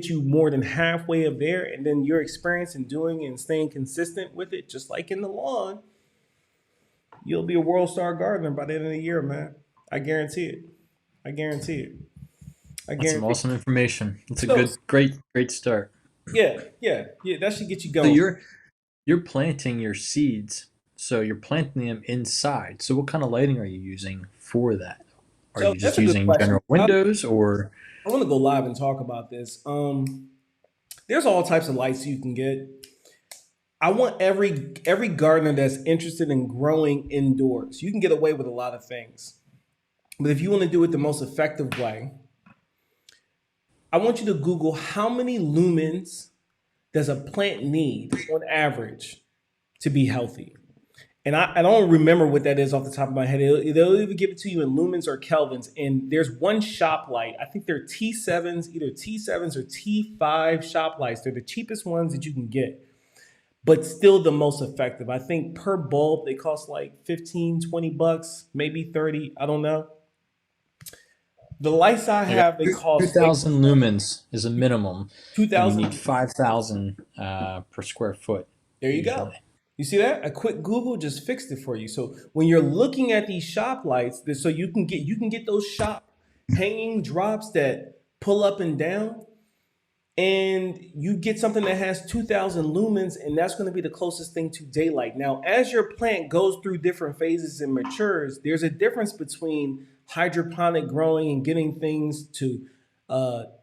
you more than halfway of there, and then your experience in doing and staying consistent with it, just like in the lawn, you'll be a world star gardener by the end of the year, man. I guarantee it. I guarantee it. I That's some guarantee. awesome information. It's a So good, great start. yeah, yeah, yeah. That should get you So going. you're planting your seeds. So you're planting them inside. So what kind of lighting are you using for that? Are So you that's just a good using question. general windows or I want to go live and talk about this. There's all types of lights you can get. I want every gardener that's interested in growing indoors. You can get away with a lot of things, but if you want to do it the most effective way, I want you to Google how many lumens does a plant need on average to be healthy. And I don't remember what that is off the top of my head. They'll either give it to you in lumens or kelvins. And there's one shop light. I think they're T7s, either T7s or T5 shop lights. They're the cheapest ones that you can get, but still the most effective. I think per bulb, they cost like 15, 20 bucks, maybe 30. I don't know. The lights I I got have, they cost way 2,000 lumens is a minimum, and you need 2,000. 5,000 per square foot There you go. usually. You see that? A quick Google just fixed it for you. So when you're looking at these shop lights, so you can get those shop hanging drops that pull up and down, and you get something that has 2,000 lumens, and that's going to be the closest thing to daylight. Now, as your plant goes through different phases and matures, there's a difference between hydroponic growing and getting things to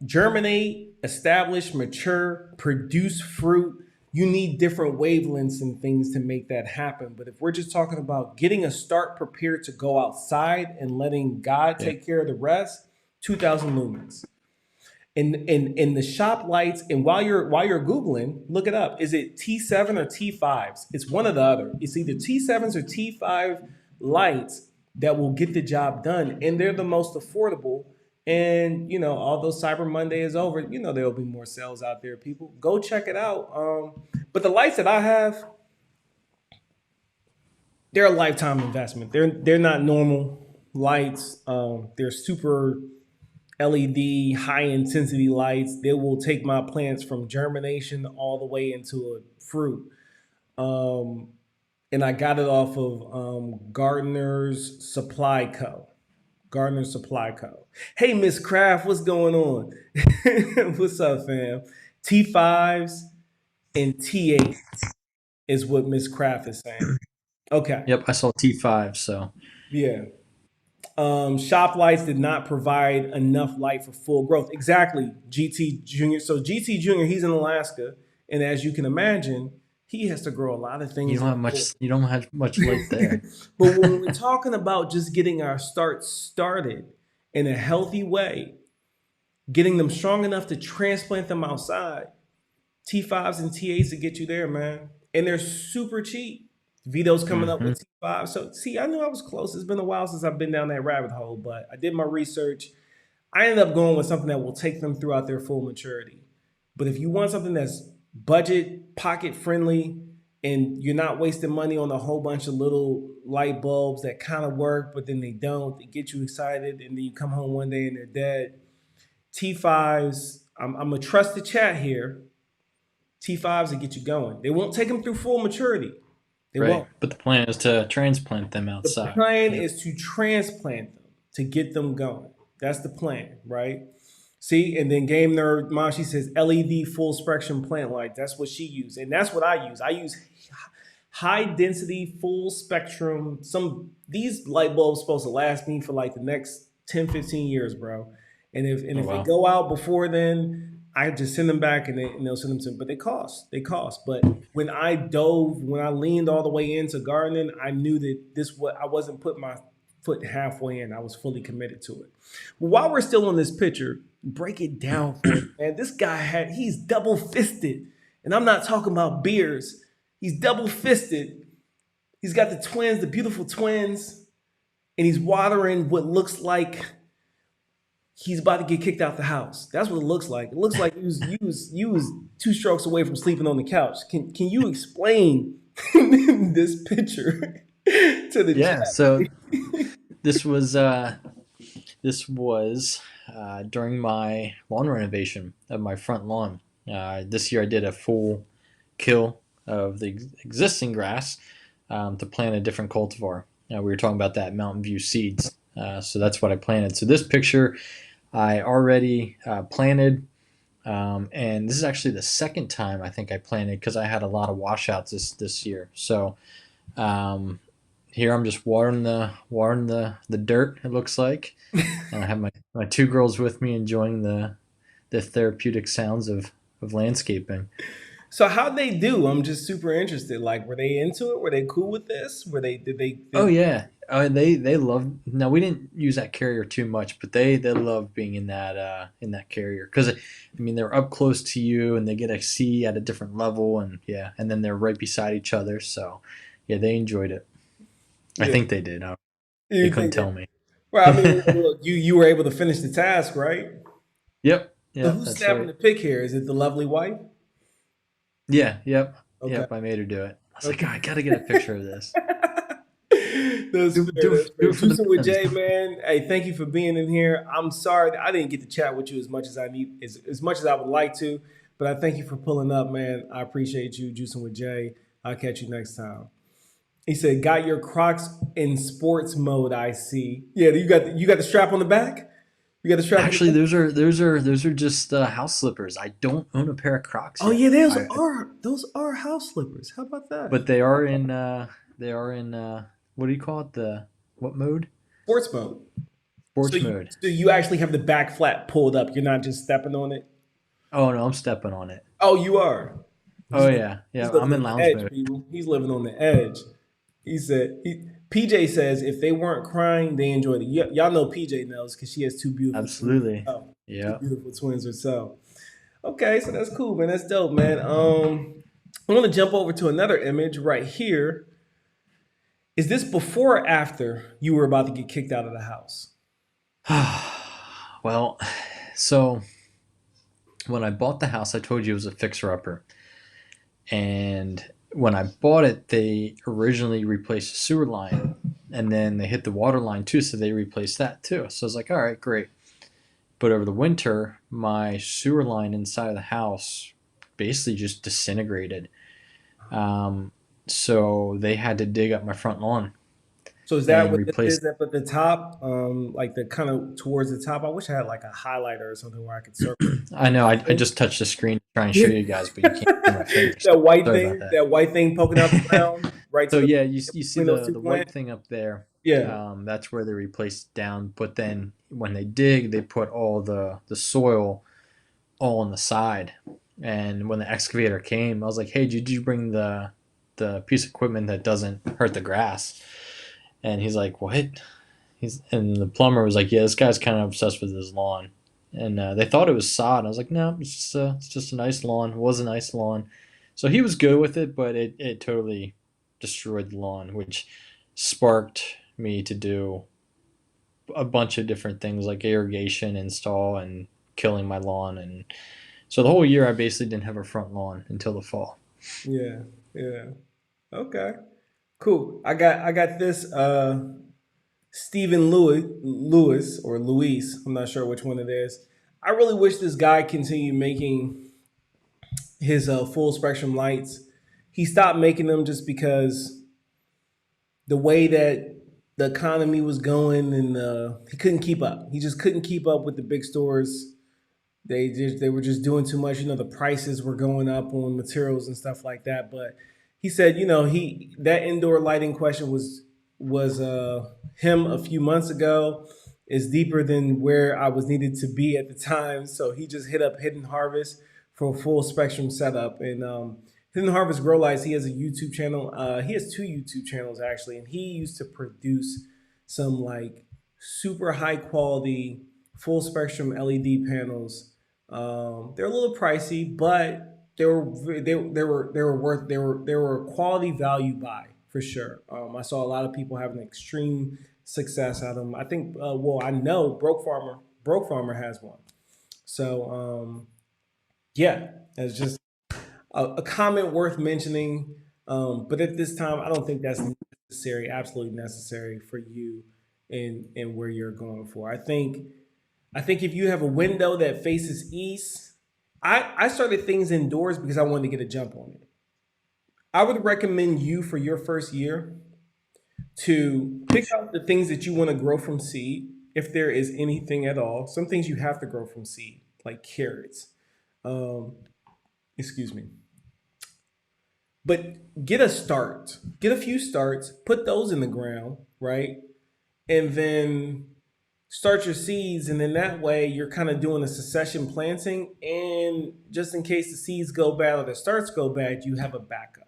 germinate, establish, mature, produce fruit. You need different wavelengths and things to make that happen. But if we're just talking about getting a start prepared to go outside and letting God Yeah. take care of the rest, 2,000 lumens. In the shop lights, and while you're googling, look it up. Is it T7 or T5s? It's one or the other. It's either T7s or T5 lights that will get the job done, and they're the most affordable. And although Cyber Monday is over, there'll be more sales out there. People go check it out. But the lights that I have, they're a lifetime investment. They're not normal lights. They're super LED, high intensity lights. They will take my plants from germination all the way into a fruit. Um, and I got it off of Gardener's Supply Co. Gardener's Supply Co. Hey, Miss Craft, what's going on? What's up, fam? T5s and T8 is what Miss Craft is saying. Okay. Yep, I saw T5, so Yeah. Shop lights did not provide enough light for full growth. Exactly, GT Junior. So GT Junior, he's in Alaska, and as you can imagine, he has to grow a lot of things. you don't have much light there. But when we're talking about just getting our start started in a healthy way, getting them strong enough to transplant them outside, T5s and T8s to get you there, man. And they're super cheap. Vito's coming up Hmm. with T5. So, see, I knew I was close. It's been a while since I've been down that rabbit hole, but I did my research. I ended up going with something that will take them throughout their full maturity. But if you want something that's budget, pocket friendly, and you're not wasting money on a whole bunch of little light bulbs that kind of work, but then they don't, they get you excited, and then you come home one day and they're dead. T5s, I'm going to trust the chat here. T5s will get you going. They won't take them through full maturity. They Right. won't. But the plan is to transplant them The outside. plan Yep. is to transplant them to get them going. That's the plan, right? See, and then Game Nerd Mom, she says LED full spectrum plant light. That's what she used, and that's what I use. I use high density, full spectrum. Some these light bulbs supposed to last me for like the next 10, 15 years, bro. And Oh if they wow. go out before then, I just send them back and they'll send them to. But they cost. They cost. But when I leaned all the way into gardening, I knew that this what I wasn't putting my foot halfway in. I was fully committed to it. But while we're still on this picture, break it down for me, man. This guy he's double fisted. And I'm not talking about beers. He's double fisted. He's got the twins, the beautiful twins, and he's watering what looks like he's about to get kicked out the house. That's what it looks like. It looks like you was two strokes away from sleeping on the couch. Can you explain this picture to the Yeah. chat? So this was this was during my lawn renovation of my front lawn. This year I did a full kill of the existing grass to plant a different cultivar. We were talking about that Mountain View seeds. So that's what I planted. So this picture I already planted, and this is actually the second time I think I planted because I had a lot of washouts this year. So um, here I'm just watering the dirt. It looks like, and I have my two girls with me enjoying the therapeutic sounds of landscaping. So how'd they do? I'm just super interested. Like, were they into it? Were they cool with this? Were they did they Oh did yeah, they love. Now we didn't use that carrier too much, but they love being in that carrier because I mean they're up close to you and they get to see at a different level and yeah, and then they're right beside each other. So yeah, they enjoyed it. I yeah. think they did. They You couldn't think tell me. well, I mean, look, you were able to finish the task, right? Yep, So yep, who's that's snapping right. the pic here? Is it the lovely wife? Yeah, yep, Okay. yep. I made her do it. I was like, Okay. oh, I gotta get a picture of this. That's fair. That's Do fair. it for the Juicing with men's. Jay, man. Hey, thank you for being in here. I'm sorry that I didn't get to chat with you as much as I need, as much as I would like to, but I thank you for pulling up, man. I appreciate you, Juicing with Jay. I'll catch you next time. He said, "Got your Crocs in sports mode. I see. Yeah, you got the strap on the back. You got the strap on the Actually, back. those are just house slippers. I don't own a pair of Crocs Oh yet. yeah, I those are house slippers. How about that? but they are in what do you call it? The what mode? Sports mode. Sports mode. So you actually have the back flap pulled up. You're not just stepping on it. Oh no, I'm stepping on it. Oh, you are. Oh yeah, He's yeah. living I'm in on the lounge edge, mode. people. He's living on the edge. PJ says if they weren't crying, they enjoyed it. Y'all know PJ knows because she has two beautiful twins Absolutely. herself. Two Yeah. beautiful twins herself. Okay, so that's cool, man. That's dope, man. I want to jump over to another image right here. Is this before or after you were about to get kicked out of the house? Well, so when I bought the house, I told you it was a fixer upper, and when I bought it, they originally replaced the sewer line, and then they hit the water line too, so they replaced that too. So I was like, all right, great. But over the winter, my sewer line inside of the house basically just disintegrated. Um, so they had to dig up my front lawn So is that and what this replace. is up at the top? Like the kind of towards the top? I wish I had like a highlighter or something where I could circle. I know I just touched the screen to try and show you guys, but you can't see my fingers. Sorry about that. That white thing poking out the ground, right So to the yeah, you see between those two the white plants. thing up there. Yeah. That's where they replaced down. But then when they dig, they put all the soil all on the side. And when the excavator came, I was like, "Hey, did you bring the piece of equipment that doesn't hurt the grass?" And he's like, "What?" And the plumber was like, "Yeah, this guy's kind of obsessed with his lawn." And they thought it was sod. I was like, "No, it's just a nice lawn. It was a nice lawn." So he was good with it, but it totally destroyed the lawn, which sparked me to do a bunch of different things like irrigation install and killing my lawn. And so the whole year I basically didn't have a front lawn until the fall. Yeah. Yeah. Okay. Cool. I got this Stephen Lewis or Luis. I'm not sure which one it is. I really wish this guy continued making his full spectrum lights. He stopped making them just because the way that the economy was going and he couldn't keep up. He just couldn't keep up with the big stores. They were just doing too much. You know, the prices were going up on materials and stuff like that. But he said, he that indoor lighting question was him a few months ago is deeper than where I was needed to be at the time. So he just hit up Hidden Harvest for a full spectrum setup. And Hidden Harvest Grow Lights, he has a YouTube channel. He has two YouTube channels actually, and he used to produce some like super high quality full spectrum LED panels. They're a little pricey, but they were quality value buy for sure. I saw a lot of people having extreme success out of them. I think I know Broke Farmer has one. So yeah, it's just a comment worth mentioning. But at this time, I don't think that's necessary, absolutely necessary for you and where you're going for. I think if you have a window that faces east, I started things indoors because I wanted to get a jump on it. I would recommend you for your first year to pick out the things that you want to grow from seed, if there is anything at all. Some things you have to grow from seed, like carrots. Um, excuse me. But get a start, get a few starts, put those in the ground, right? And then start your seeds. And then that way you're kind of doing a succession planting. And just in case the seeds go bad or the starts go bad, you have a backup.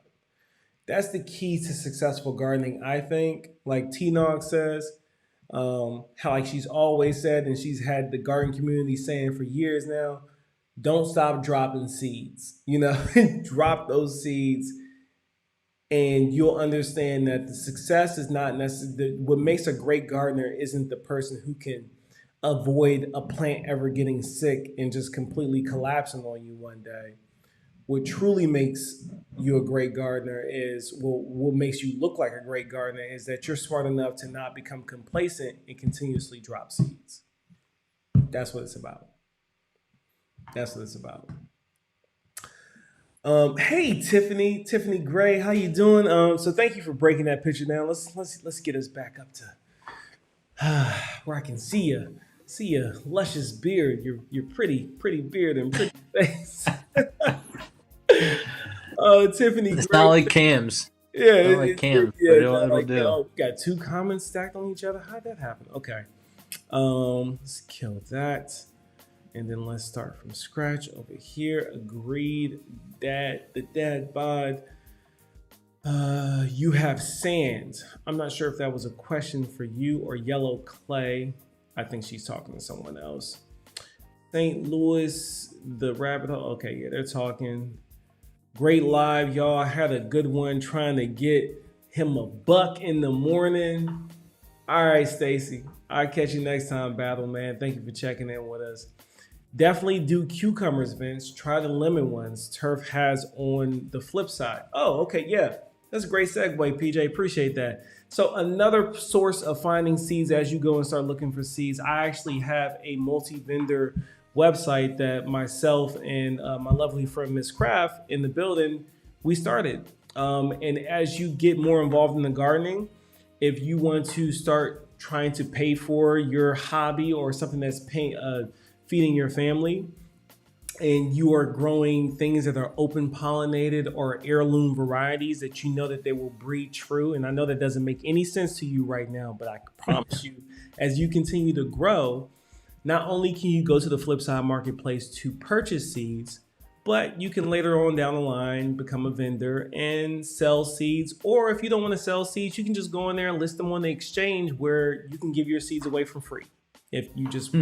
That's the key to successful gardening, I think. Like T Nog says, how like she's always said, and she's had the garden community saying for years now, don't stop dropping seeds. Drop those seeds, and you'll understand that the success is not necessarily what makes a great gardener isn't the person who can avoid a plant ever getting sick and just completely collapsing on you one day. What truly makes you a great gardener is, well, what makes you look like a great gardener is that you're smart enough to not become complacent and continuously drop seeds. That's what it's about. That's what it's about. Hey Tiffany Gray, how you doing? So thank you for breaking that picture down. Let's get us back up to where I can see your luscious beard, your pretty beard and pretty face. Tiffany It's Gray. not like Cam's. Yeah, Not like Cam's, but yeah, it'll like do. we got two comments stacked on each other. How'd that happen? Okay. Let's kill that. And then let's start from scratch over here. Agreed that the dad bod. You have sand. I'm not sure if that was a question for you or yellow clay. I think she's talking to someone else. St. Louis, the rabbit hole. Okay, yeah, they're talking. Great live, y'all. I had a good one trying to get him a buck in the morning. All right, Stacy. I'll catch you next time, Battle Man. Thank you for checking in with us. Definitely do cucumbers, Vince. Try the lemon ones. Turf has on the flip side. Oh, okay, yeah. That's a great segue, PJ. Appreciate that. So another source of finding seeds as you go and start looking for seeds, I actually have a multi-vendor website that myself and my lovely friend Miss Craft in the building, we started. And as you get more involved in the gardening, if you want to start trying to pay for your hobby or something that's feeding your family, and you are growing things that are open pollinated or heirloom varieties that you know that they will breed true. And I know that doesn't make any sense to you right now, but I promise you, as you continue to grow, not only can you go to the Flipside Marketplace to purchase seeds, but you can later on down the line become a vendor and sell seeds. Or if you don't want to sell seeds, you can just go in there and list them on the exchange where you can give your seeds away for free. If you just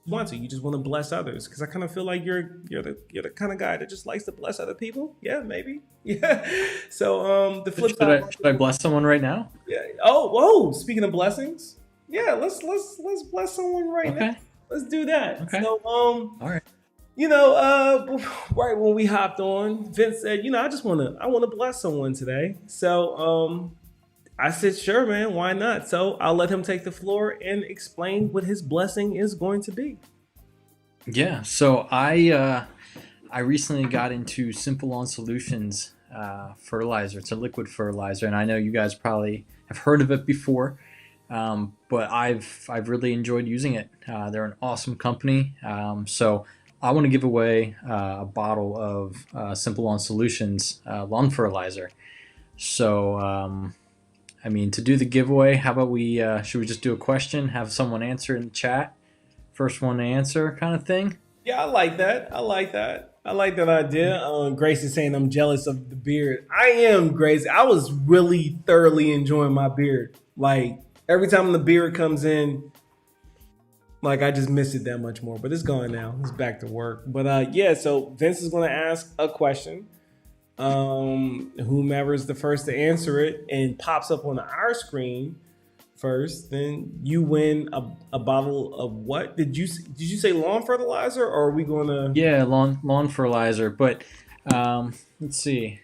want to, you just want to bless others. Because I kind of feel like you're the kind of guy that just likes to bless other people. Yeah, maybe. Yeah. So the flip side. Should I bless someone right now? Yeah. Oh, whoa. Speaking of blessings, yeah. Let's bless someone right now. Okay. Let's do that. Okay. So All right. right when we hopped on, Vince said, I wanna bless someone today. So I said, sure, man, why not? So I'll let him take the floor and explain what his blessing is going to be. Yeah. So I recently got into Simple On Solutions fertilizer. It's a liquid fertilizer, and I know you guys probably have heard of it before. But I've really enjoyed using it. They're an awesome company. So I want to give away a bottle of Simple On Solutions lawn fertilizer. So, I mean, to do the giveaway, how about we should we just do a question, have someone answer in the chat, first one to answer, kind of thing? Yeah, I like that. I like that. I like that idea. Grace is saying I'm jealous of the beard. I am, Grace. I was really thoroughly enjoying my beard. Like every time the beard comes in, like I just miss it that much more. But it's gone now. It's back to work. But yeah, so Vince is going to ask a question. Whomever is the first to answer it and pops up on our screen first, then you win a bottle of what? Did you say lawn fertilizer, or are we gonna? Yeah, lawn fertilizer. But let's see.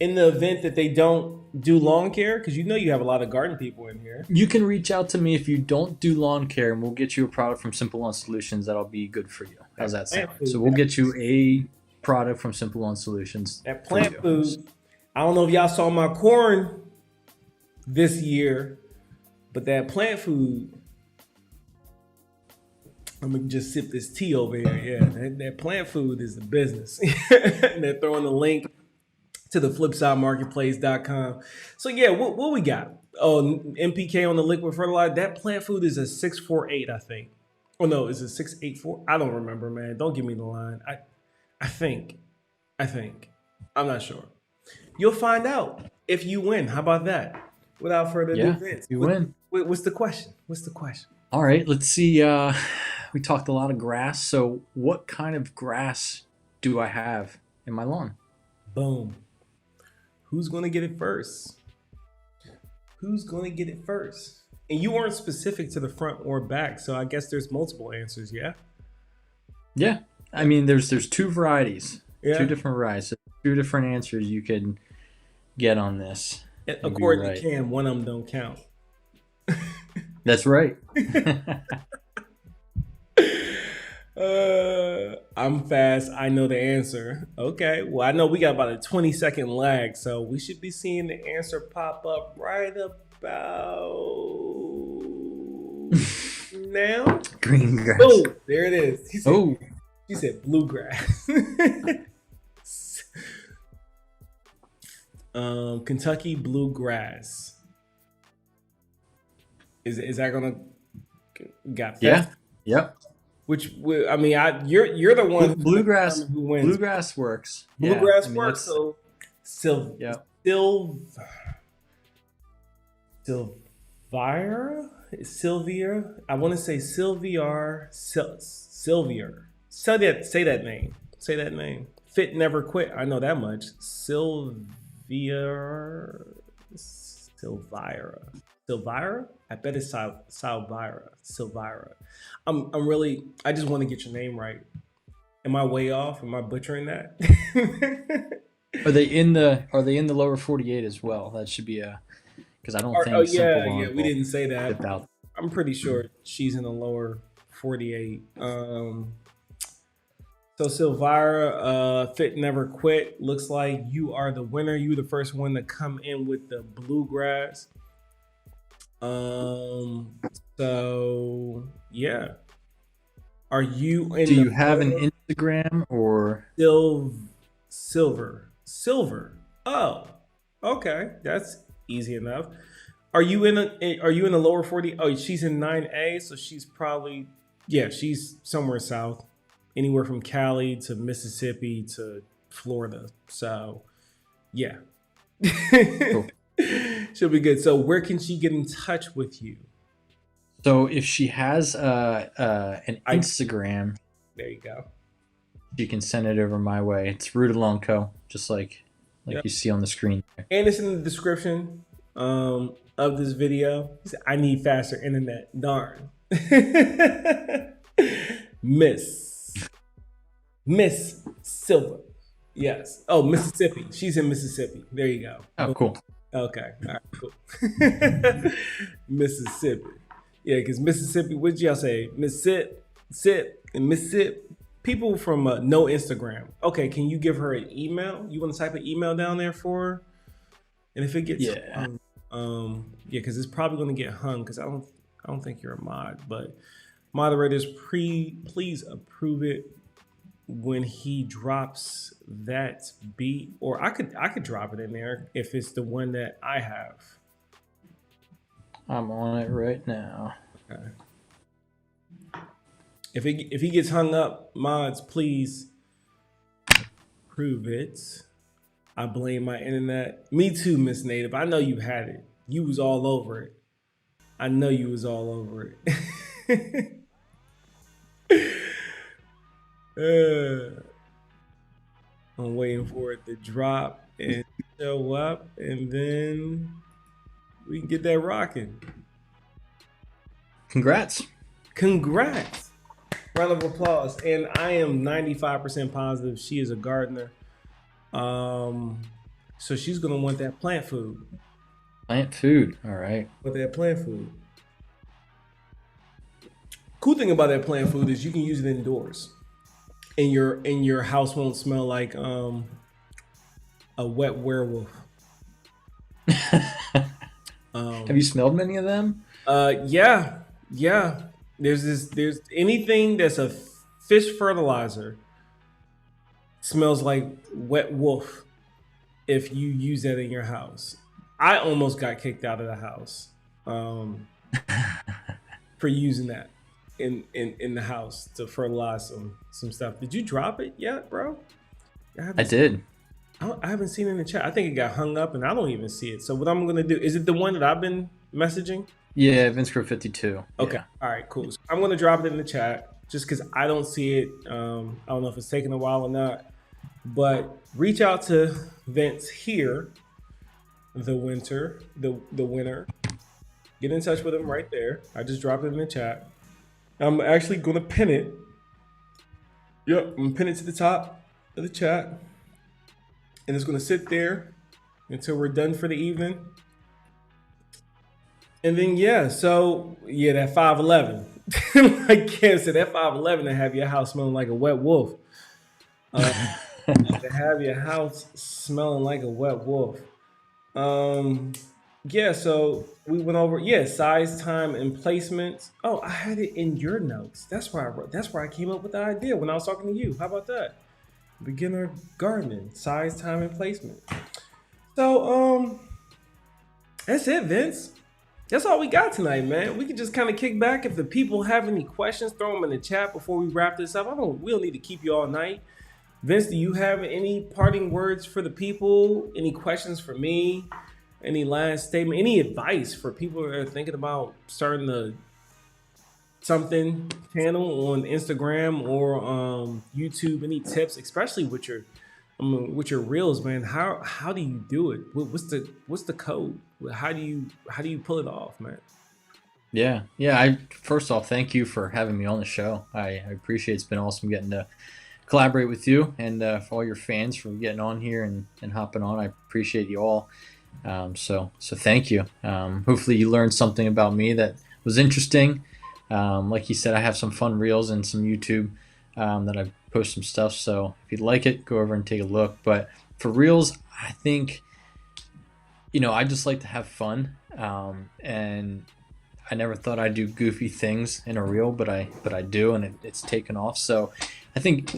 In the event that they don't do lawn care, because you know you have a lot of garden people in here. You can reach out to me if you don't do lawn care, and we'll get you a product from Simple Lawn Solutions that'll be good for you. How's that sound? So we'll get you a product from Simple Lawn Solutions. That plant food. I don't know if y'all saw my corn this year, but that plant food. I'm gonna just sip this tea over here. Yeah, that plant food is the business. They're throwing the link to the flipsidemarketplace.com. So yeah, what we got? Oh, MPK on the liquid fertilizer. That plant food is a 648, I think. Oh no, is it 684? I don't remember, man. Don't give me the line. I think. I'm not sure. You'll find out if you win. How about that? Without further ado, Vince, you win. What's the question? All right, let's see. We talked a lot of grass. So what kind of grass do I have in my lawn? Boom. Who's going to get it first? And you weren't specific to the front or back, so I guess there's multiple answers, yeah? Yeah. I mean, there's two varieties. Yeah. Two different varieties. So 2 different answers you can get on this. According to Cam, one of them don't count. That's right. I'm fast. I know the answer. Okay. Well, I know we got about a 20-second lag, so we should be seeing the answer pop up right about now. Green grass. Oh, there it is. She said bluegrass. Kentucky bluegrass. Is that gonna got that? Yeah. Yep. Which I mean, you're the one bluegrass who wins. Bluegrass works. Bluegrass works. So Silvira. I want to say Sylvia. Say that name. Fit never quit. I know that much. Sylvira. I bet it's Sylvira. I just want to get your name right. Am I way off? Am I butchering that? Are they in the lower 48 as well? That should be because I don't think. Oh yeah, we didn't say that. About. I'm pretty sure she's in the lower 48. So Sylvira, Fit Never Quit. Looks like you are the winner. You the first one to come in with the bluegrass. So yeah. Are you in? Do you have an Instagram or Silver? Oh, okay, that's easy enough. Are you in the lower 40? Oh, she's in 9A, so she's probably she's somewhere south, anywhere from Cali to Mississippi to Florida. So yeah. Cool. She'll be good. So where can she get in touch with you? So if she has an Instagram, there you go. You can send it over my way. It's Rooted Lawn Co. Just like you see on the screen. And it's in the description of this video. He said, I need faster internet. Darn. Miss Silver. Yes. Oh, Mississippi. She's in Mississippi. There you go. Oh, cool. Okay. All right, cool. Mississippi. Yeah, because Mississippi, what did y'all say? Mississippi. People from no Instagram. Okay, can you give her an email? You want to type an email down there for her? And if it gets because it's probably going to get hung because I don't think you're a mod, but moderators, please approve it. when he drops that beat, or I could drop it in there if it's the one that I have. I'm on it right now. Okay. If he gets hung up, mods, please prove it. I blame my internet. Me too, Miss Native. I know you had it. You was all over it. I know you was all over it. uh, I'm waiting for it to drop and show up, and then we can get that rocking. Congrats. Congrats! Round of applause. And I am 95% positive she is a gardener. Um, so she's gonna want that plant food. Plant food. All right. Want that plant food. Cool thing about that plant food is you can use it indoors, and your house won't smell like a wet werewolf. Have you smelled many of them? Yeah, yeah. There's anything that's a fish fertilizer smells like wet wolf if you use that in your house. I almost got kicked out of the house for using that in the house to fertilize some stuff. Did you drop it yet, bro? I did. I haven't seen it in the chat. I think it got hung up and I don't even see it. So what I'm gonna do, is it the one that I've been messaging? Yeah, Vince Crow 52. Okay. Yeah. All right, cool. So I'm gonna drop it in the chat just because I don't see it. I don't know if it's taking a while or not. But reach out to Vince here, the winner. Get in touch with him right there. I just dropped it in the chat. I'm actually gonna pin it. Yep, I'm gonna pin it to the top of the chat. And it's gonna sit there until we're done for the evening. And then that 511. Like Cam said, that 511 to have your house smelling like a wet wolf. To have your house smelling like a wet wolf. So we went over size, time, and placement. Oh, I had it in your notes. That's where I came up with the idea when I was talking to you. How about that? Beginner gardening, size, time, and placement. So that's it, Vince. That's all we got tonight, man. We can just kind of kick back. If the people have any questions, throw them in the chat before we wrap this up. We don't need to keep you all night. Vince, do you have any parting words for the people? Any questions for me? Any last statement? Any advice for people who are thinking about starting a something channel on Instagram or YouTube? Any tips, especially with your reels, man? How do you do it? What's the code? How do you pull it off, man? Yeah. I first off, thank you for having me on the show. I appreciate it. It's been awesome getting to collaborate with you, and for all your fans for getting on here and hopping on. I appreciate you all. So thank you. Hopefully you learned something about me that was interesting. Like you said, I have some fun reels and some YouTube that I post some stuff. So if you'd like it, go over and take a look. But for reels, I think, I just like to have fun. And I never thought I'd do goofy things in a reel, but I do, and it's taken off. So I think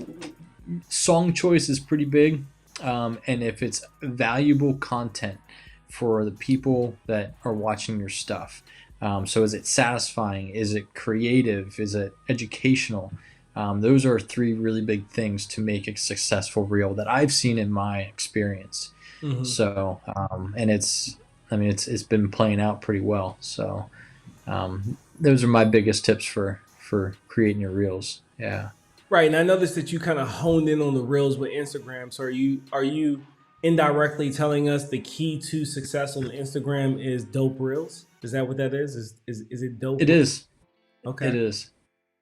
song choice is pretty big. And if it's valuable content for the people that are watching your stuff. So is it satisfying? Is it creative? Is it educational? Those are three really big things to make a successful reel that I've seen in my experience. Mm-hmm. So, and it's been playing out pretty well. So, those are my biggest tips for creating your reels. Yeah. Right. And I noticed that you kind of honed in on the reels with Instagram. So are you indirectly telling us the key to success on Instagram is dope reels? Is that what that is? Is it dope? It is. Okay. It is.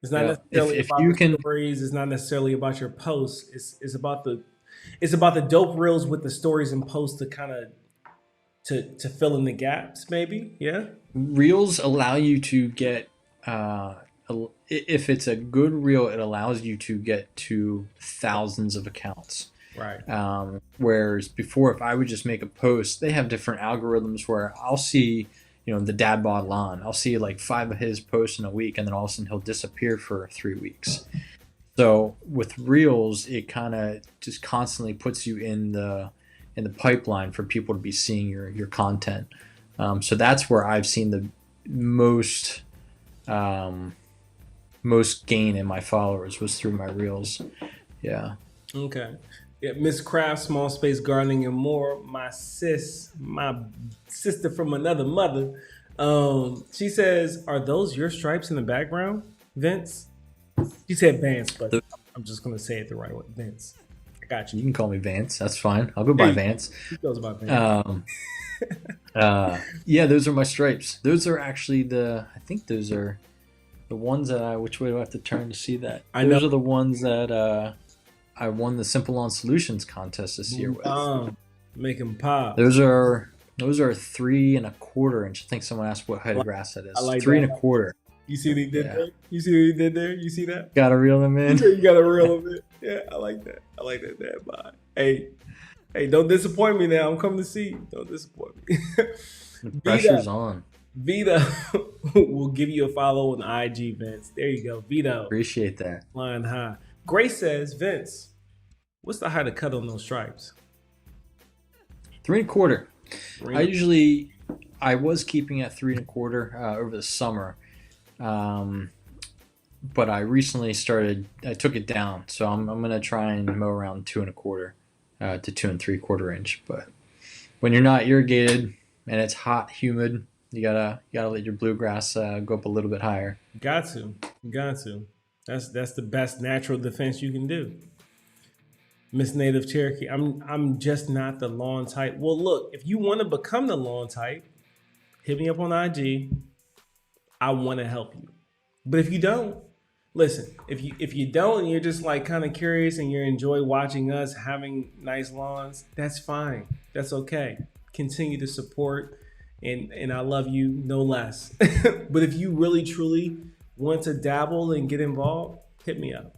It's not necessarily about the stories. It's not necessarily about your posts. It's about the dope reels with the stories and posts to kind of to fill in the gaps, maybe. Yeah. Reels allow you to get if it's a good reel, it allows you to get to thousands of accounts. Right. Whereas before, if I would just make a post, they have different algorithms where I'll see, the dad bod lawn. I'll see like 5 of his posts in a week, and then all of a sudden he'll disappear for 3 weeks. So with Reels, it kind of just constantly puts you in the pipeline for people to be seeing your content. So that's where I've seen the most um, most gain in my followers was through my Reels. Yeah. Okay. Yeah, Miss Craft, Small Space Gardening and More, my sister from another mother. She says, "Are those your stripes in the background, Vince?" She said Vance, but The- I'm just gonna say it the right way, Vince. I got you. you can call me Vance. That's fine. I'll go There by you go. Vance. He goes by Vance. Um, yeah, those are my stripes. Those are actually I think those are the ones that which way do I have to turn to see that? I know. Those are the ones that I won the Simple On Solutions contest this year with. Make him pop. Those are 3.25 inch. I think someone asked what height of grass that is. I like three that. and a quarter. You see what he did Yeah. there? You see what he did there? You see that? Gotta reel them in. You got a reel of it. Yeah, I like that. I like that dad bod. Hey, don't disappoint me now. I'm coming to see you. Don't disappoint me. The pressure's on. Vito will give you a follow on IG, Vince. There you go. Vito, Appreciate that. flying high. Grace says, Vince, what's the height of cut on those stripes? 3.25. I was keeping at 3.25 over the summer, but I recently I took it down, so I'm gonna try and mow around 2.25 to 2.75 inch. But when you're not irrigated and it's hot, humid, you gotta let your bluegrass go up a little bit higher. Got to. That's the best natural defense you can do. Miss Native Cherokee, I'm just not the lawn type. Well, look, if you want to become the lawn type, hit me up on IG. I want to help you. But if you don't, listen, if you don't and you're just like kind of curious and you enjoy watching us having nice lawns, that's fine. That's okay. Continue to support and I love you no less. But if you really truly want to dabble and get involved, hit me up.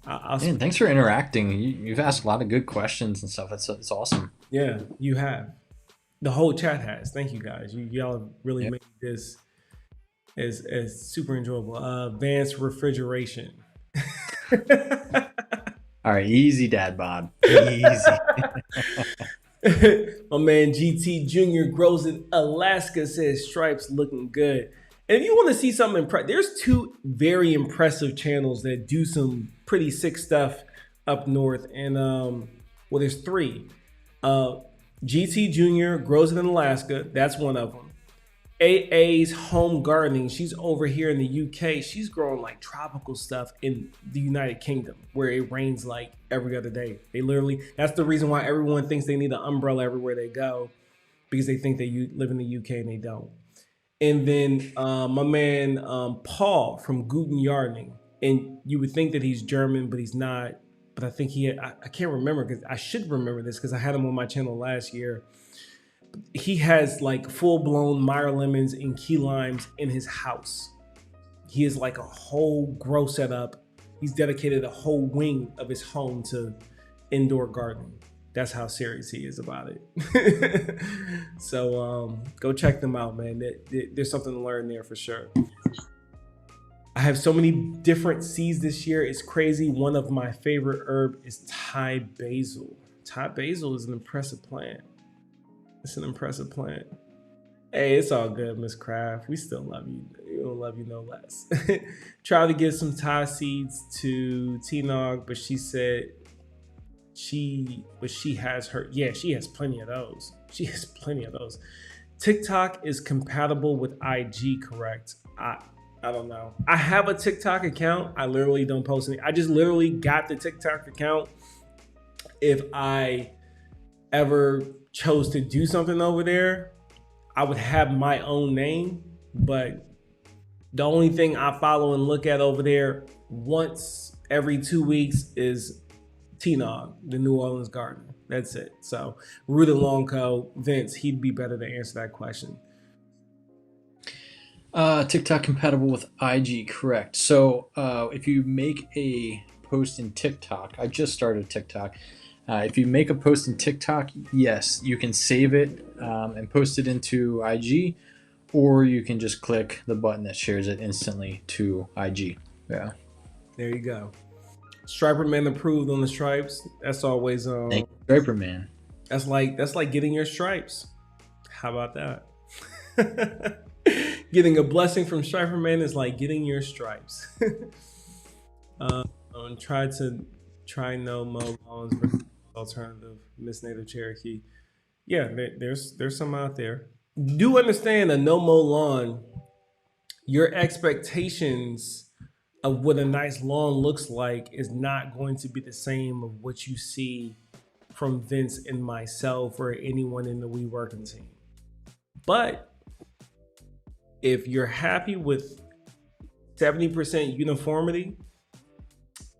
Man, thanks for interacting. You've asked a lot of good questions and stuff. It's awesome. Yeah, you have. The whole chat has. Thank you guys. Y'all have really made this as super enjoyable. Advanced refrigeration. All right, easy, Dad Bod. Easy. My man GT Jr. grows in Alaska says stripes looking good. And if you want to see something impressive, there's two very impressive channels that do some pretty sick stuff up north. And well, there's three. GT Jr. grows it in Alaska. That's one of them. AA's Home Gardening. She's over here in the UK. She's growing like tropical stuff in the United Kingdom where it rains like every other day. That's the reason why everyone thinks they need an umbrella everywhere they go, because they think they live in the UK and they don't. And then my man Paul from Guten Gardening. And you would think that he's German, but he's not. But I think I can't remember, because I should remember this because I had him on my channel last year. He has like full-blown Meyer lemons and key limes in his house. He has like a whole grow setup. He's dedicated a whole wing of his home to indoor gardening. That's how serious he is about it. So go check them out, man. There's something to learn there for sure. I have so many different seeds this year. It's crazy. One of my favorite herb is Thai basil. Thai basil is an impressive plant. It's an impressive plant. Hey, it's all good, Miss Craft. We still love you. We don't love you no less. Tried to give some Thai seeds to T-Nog, but she said she has plenty of those. She has plenty of those. TikTok is compatible with IG, correct? I don't know. I have a TikTok account. I literally don't post any. I just literally got the TikTok account. If I ever chose to do something over there, I would have my own name. But the only thing I follow and look at over there once every 2 weeks is T-Nog, the New Orleans gardener. That's it. So Ruta Longco, Vince, he'd be better to answer that question. TikTok compatible with IG, correct. So if you make a post in TikTok, I just started TikTok. If you make a post in TikTok, yes, you can save it and post it into IG, or you can just click the button that shares it instantly to IG. Yeah. There you go. Striper man approved on the stripes. That's always Thank you, Draper Man. that's like getting your stripes. How about that? Getting a blessing from Striper man is like getting your stripes. Try no mo loans versus alternative Miss Native Cherokee. Yeah, there's some out there. Do understand a no mo lawn, your expectations of what a nice lawn looks like is not going to be the same of what you see from Vince and myself or anyone in the We Working team. But if you're happy with 70% uniformity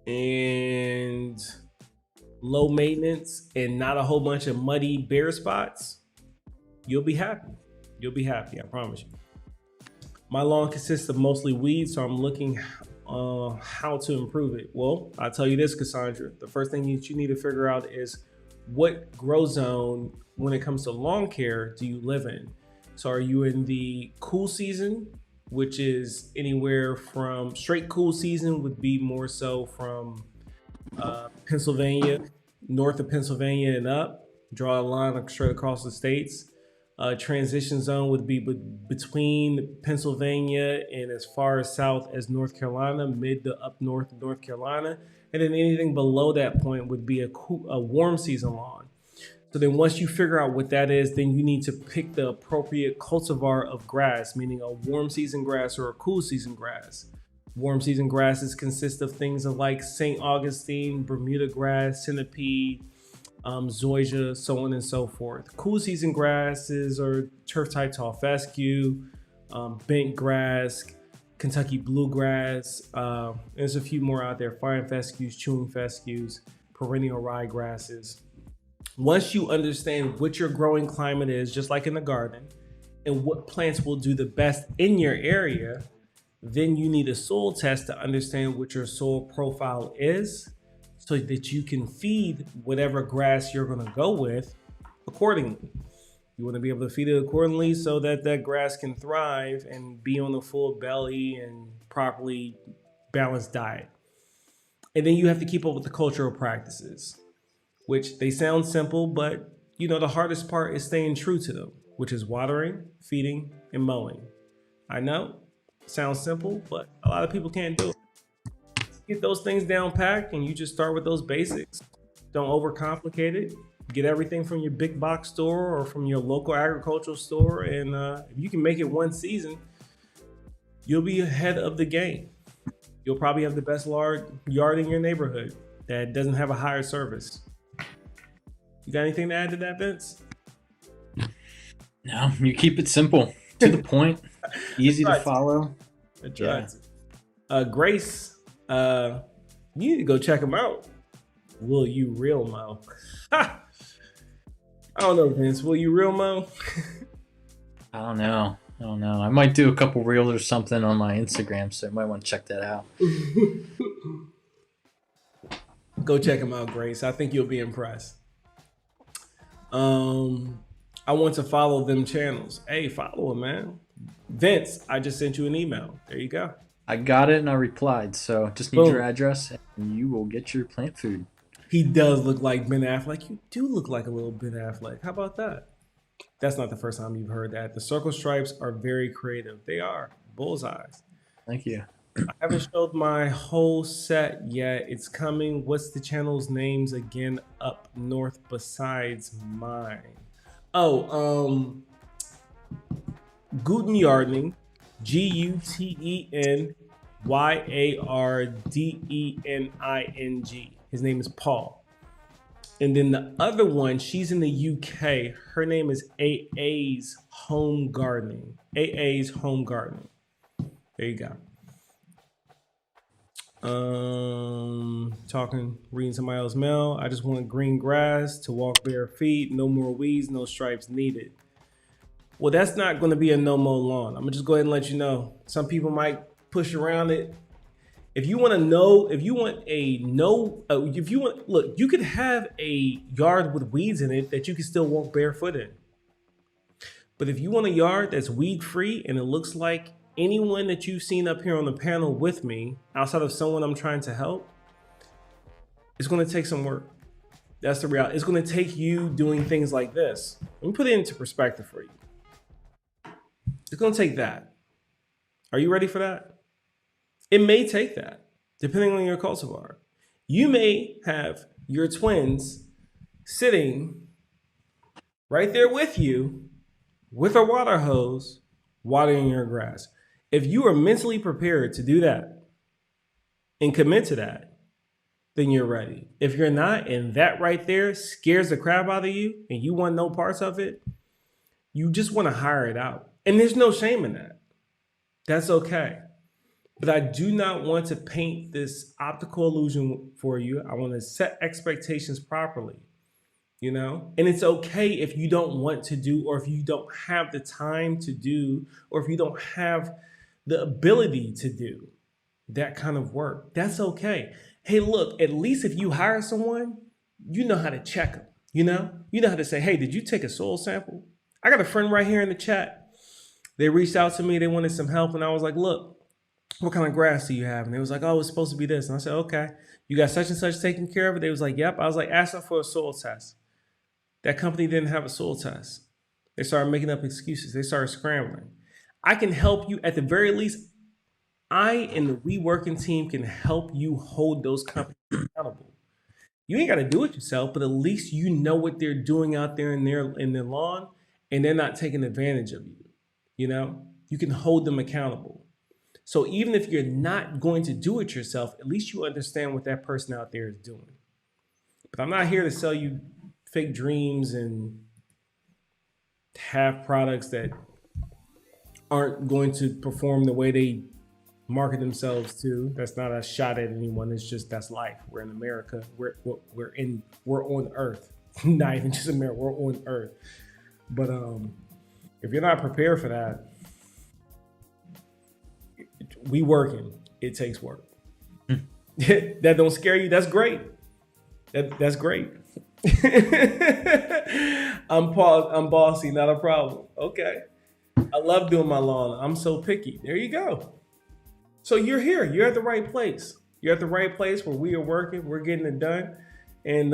and low maintenance and not a whole bunch of muddy bare spots, you'll be happy. You'll be happy, I promise you. My lawn consists of mostly weeds, so I'm looking how to improve it. Well, I'll tell you this, Cassandra. The first thing that you need to figure out is what grow zone, when it comes to lawn care, do you live in? So are you in the cool season, which is anywhere from straight cool season would be more so from Pennsylvania, north of Pennsylvania and up, draw a line straight across the states. Transition zone would be between Pennsylvania and as far as south as North Carolina, mid to up north of North Carolina. And then anything below that point would be a warm season lawn. So then once you figure out what that is, then you need to pick the appropriate cultivar of grass, meaning a warm season grass or a cool season grass. Warm season grasses consist of things like St. Augustine, Bermuda grass, centipede, zoysia, so on and so forth. Cool season grasses are turf type tall fescue, bent grass, Kentucky bluegrass. There's a few more out there: fine fescues, chewing fescues, perennial ryegrasses. Once you understand what your growing climate is, just like in the garden, and what plants will do the best in your area, then you need a soil test to understand what your soil profile is, so that you can feed whatever grass you're going to go with accordingly. You want to be able to feed it accordingly so that that grass can thrive and be on a full belly and properly balanced diet. And then you have to keep up with the cultural practices, which they sound simple, but the hardest part is staying true to them, which is watering, feeding, and mowing. I know, sounds simple, but a lot of people can't do it. Get those things down packed and you just start with those basics. Don't overcomplicate it. Get everything from your big box store or from your local agricultural store, and if you can make it one season, you'll be ahead of the game. You'll probably have the best yard in your neighborhood that doesn't have a higher service. You got anything to add to that, Vince? No, you keep it simple, to the point, easy to follow. Grace, you need to go check them out. Will you real mo? I don't know, Vince. Will you real mo? I don't know. I might do a couple reels or something on my Instagram, so you might want to check that out. Go check them out, Grace. I think you'll be impressed. I want to follow them channels. Hey, follow them, man. Vince, I just sent you an email. There you go. I got it and I replied, so just need your address and you will get your plant food. He does look like Ben Affleck. You do look like a little Ben Affleck. How about that? That's not the first time you've heard that. The circle stripes are very creative. They are. Bullseyes. Thank you. I haven't showed my whole set yet. It's coming. What's the channel's names again up north besides mine? Oh, Guten Yardening. GUTENYARDENING. His name is Paul. And then the other one, she's in the UK. Her name is AA's Home Gardening. AA's Home Gardening. There you go. Reading somebody else's mail. I just want green grass to walk bare feet. No more weeds, no stripes needed. Well, that's not going to be a no-mow lawn. I'm going to just go ahead and let you know. Some people might push around it. If you want to know, look, you could have a yard with weeds in it that you can still walk barefoot in. But if you want a yard that's weed-free and it looks like anyone that you've seen up here on the panel with me, outside of someone I'm trying to help, It's going to take some work. That's the reality. It's going to take you doing things like this. Let me put it into perspective for you. It's going to take that. Are you ready for that? It may take that, depending on your cultivar. You may have your twins sitting right there with you with a water hose watering your grass. If you are mentally prepared to do that and commit to that, then you're ready. If you're not, and that right there scares the crap out of you and you want no parts of it, you just want to hire it out. And there's no shame in that. That's okay. But I do not want to paint this optical illusion for you. I want to set expectations properly, you know? And it's okay if you don't want to do, or if you don't have the time to do, or if you don't have the ability to do that kind of work. That's okay. Hey, look, at least if you hire someone, you know how to check them, you know? You know how to say, hey, did you take a soil sample? I got a friend right here in the chat. They reached out to me. They wanted some help. And I was like, look, what kind of grass do you have? And they was like, oh, it's supposed to be this. And I said, okay. You got such and such taken care of it? They was like, yep. I was like, ask them for a soil test. That company didn't have a soil test. They started making up excuses. They started scrambling. I can help you at the very least. I and the reworking team can help you hold those companies accountable. You ain't got to do it yourself, but at least you know what they're doing out there in their lawn, and they're not taking advantage of you. You know, you can hold them accountable. So even if you're not going to do it yourself, at least you understand what that person out there is doing. But I'm not here to sell you fake dreams and have products that aren't going to perform the way they market themselves to. That's not a shot at anyone. It's just that's life. We're in America. We're on Earth. Not even just America. We're on Earth. But if you're not prepared for that, we working. It takes work. That don't scare you. That's great. That's great. I'm bossy. Not a problem. Okay. I love doing my lawn. I'm so picky. There you go. So you're here. You're at the right place. You're at the right place where we are working. We're getting it done. And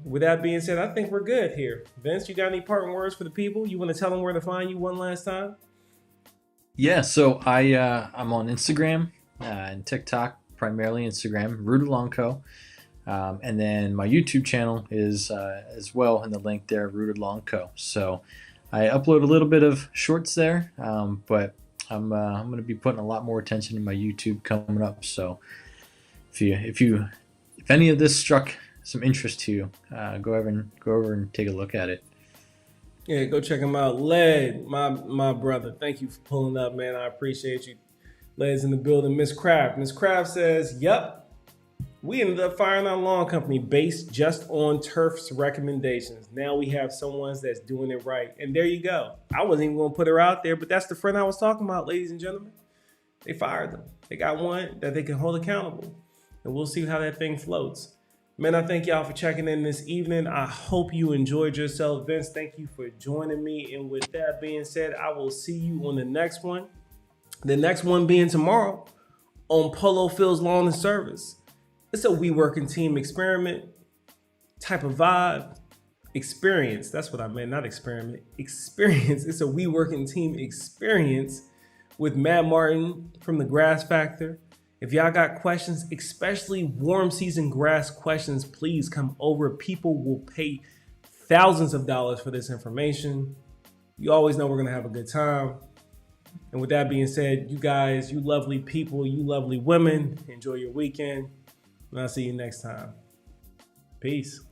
with that being said, I think we're good here. Vince, you got any parting words for the people? You want to tell them where to find you one last time? Yeah, so I'm on Instagram and TikTok, primarily Instagram, Rooted Lawn Co. And then my YouTube channel is as well in the link there, Rooted Lawn Co. So I upload a little bit of shorts there, but I'm going to be putting a lot more attention to my YouTube coming up. So if any of this struck some interest to you, go over and take a look at it. Yeah, go check him out. Led, my brother. Thank you for pulling up, man. I appreciate you. Led's in the building. Miss Craft. Miss Craft says, yep. We ended up firing our lawn company based just on Turf's recommendations. Now we have someone that's doing it right. And there you go. I wasn't even going to put her out there, but that's the friend I was talking about, ladies and gentlemen. They fired them. They got one that they can hold accountable. And we'll see how that thing floats. Man, I thank y'all for checking in this evening. I hope you enjoyed yourself. Vince, thank you for joining me. And with that being said, I will see you on the next one. The next one being tomorrow on Polo Fields Lawn and Service. It's a We Working Team experiment type of vibe. Experience. That's what I meant, not experiment. Experience. It's a We Working Team experience with Matt Martin from the Grass Factor. If y'all got questions, especially warm season grass questions, please come over. People will pay thousands of dollars for this information. You always know we're going to have a good time. And with that being said, you guys, you lovely people, you lovely women, enjoy your weekend. And I'll see you next time. Peace.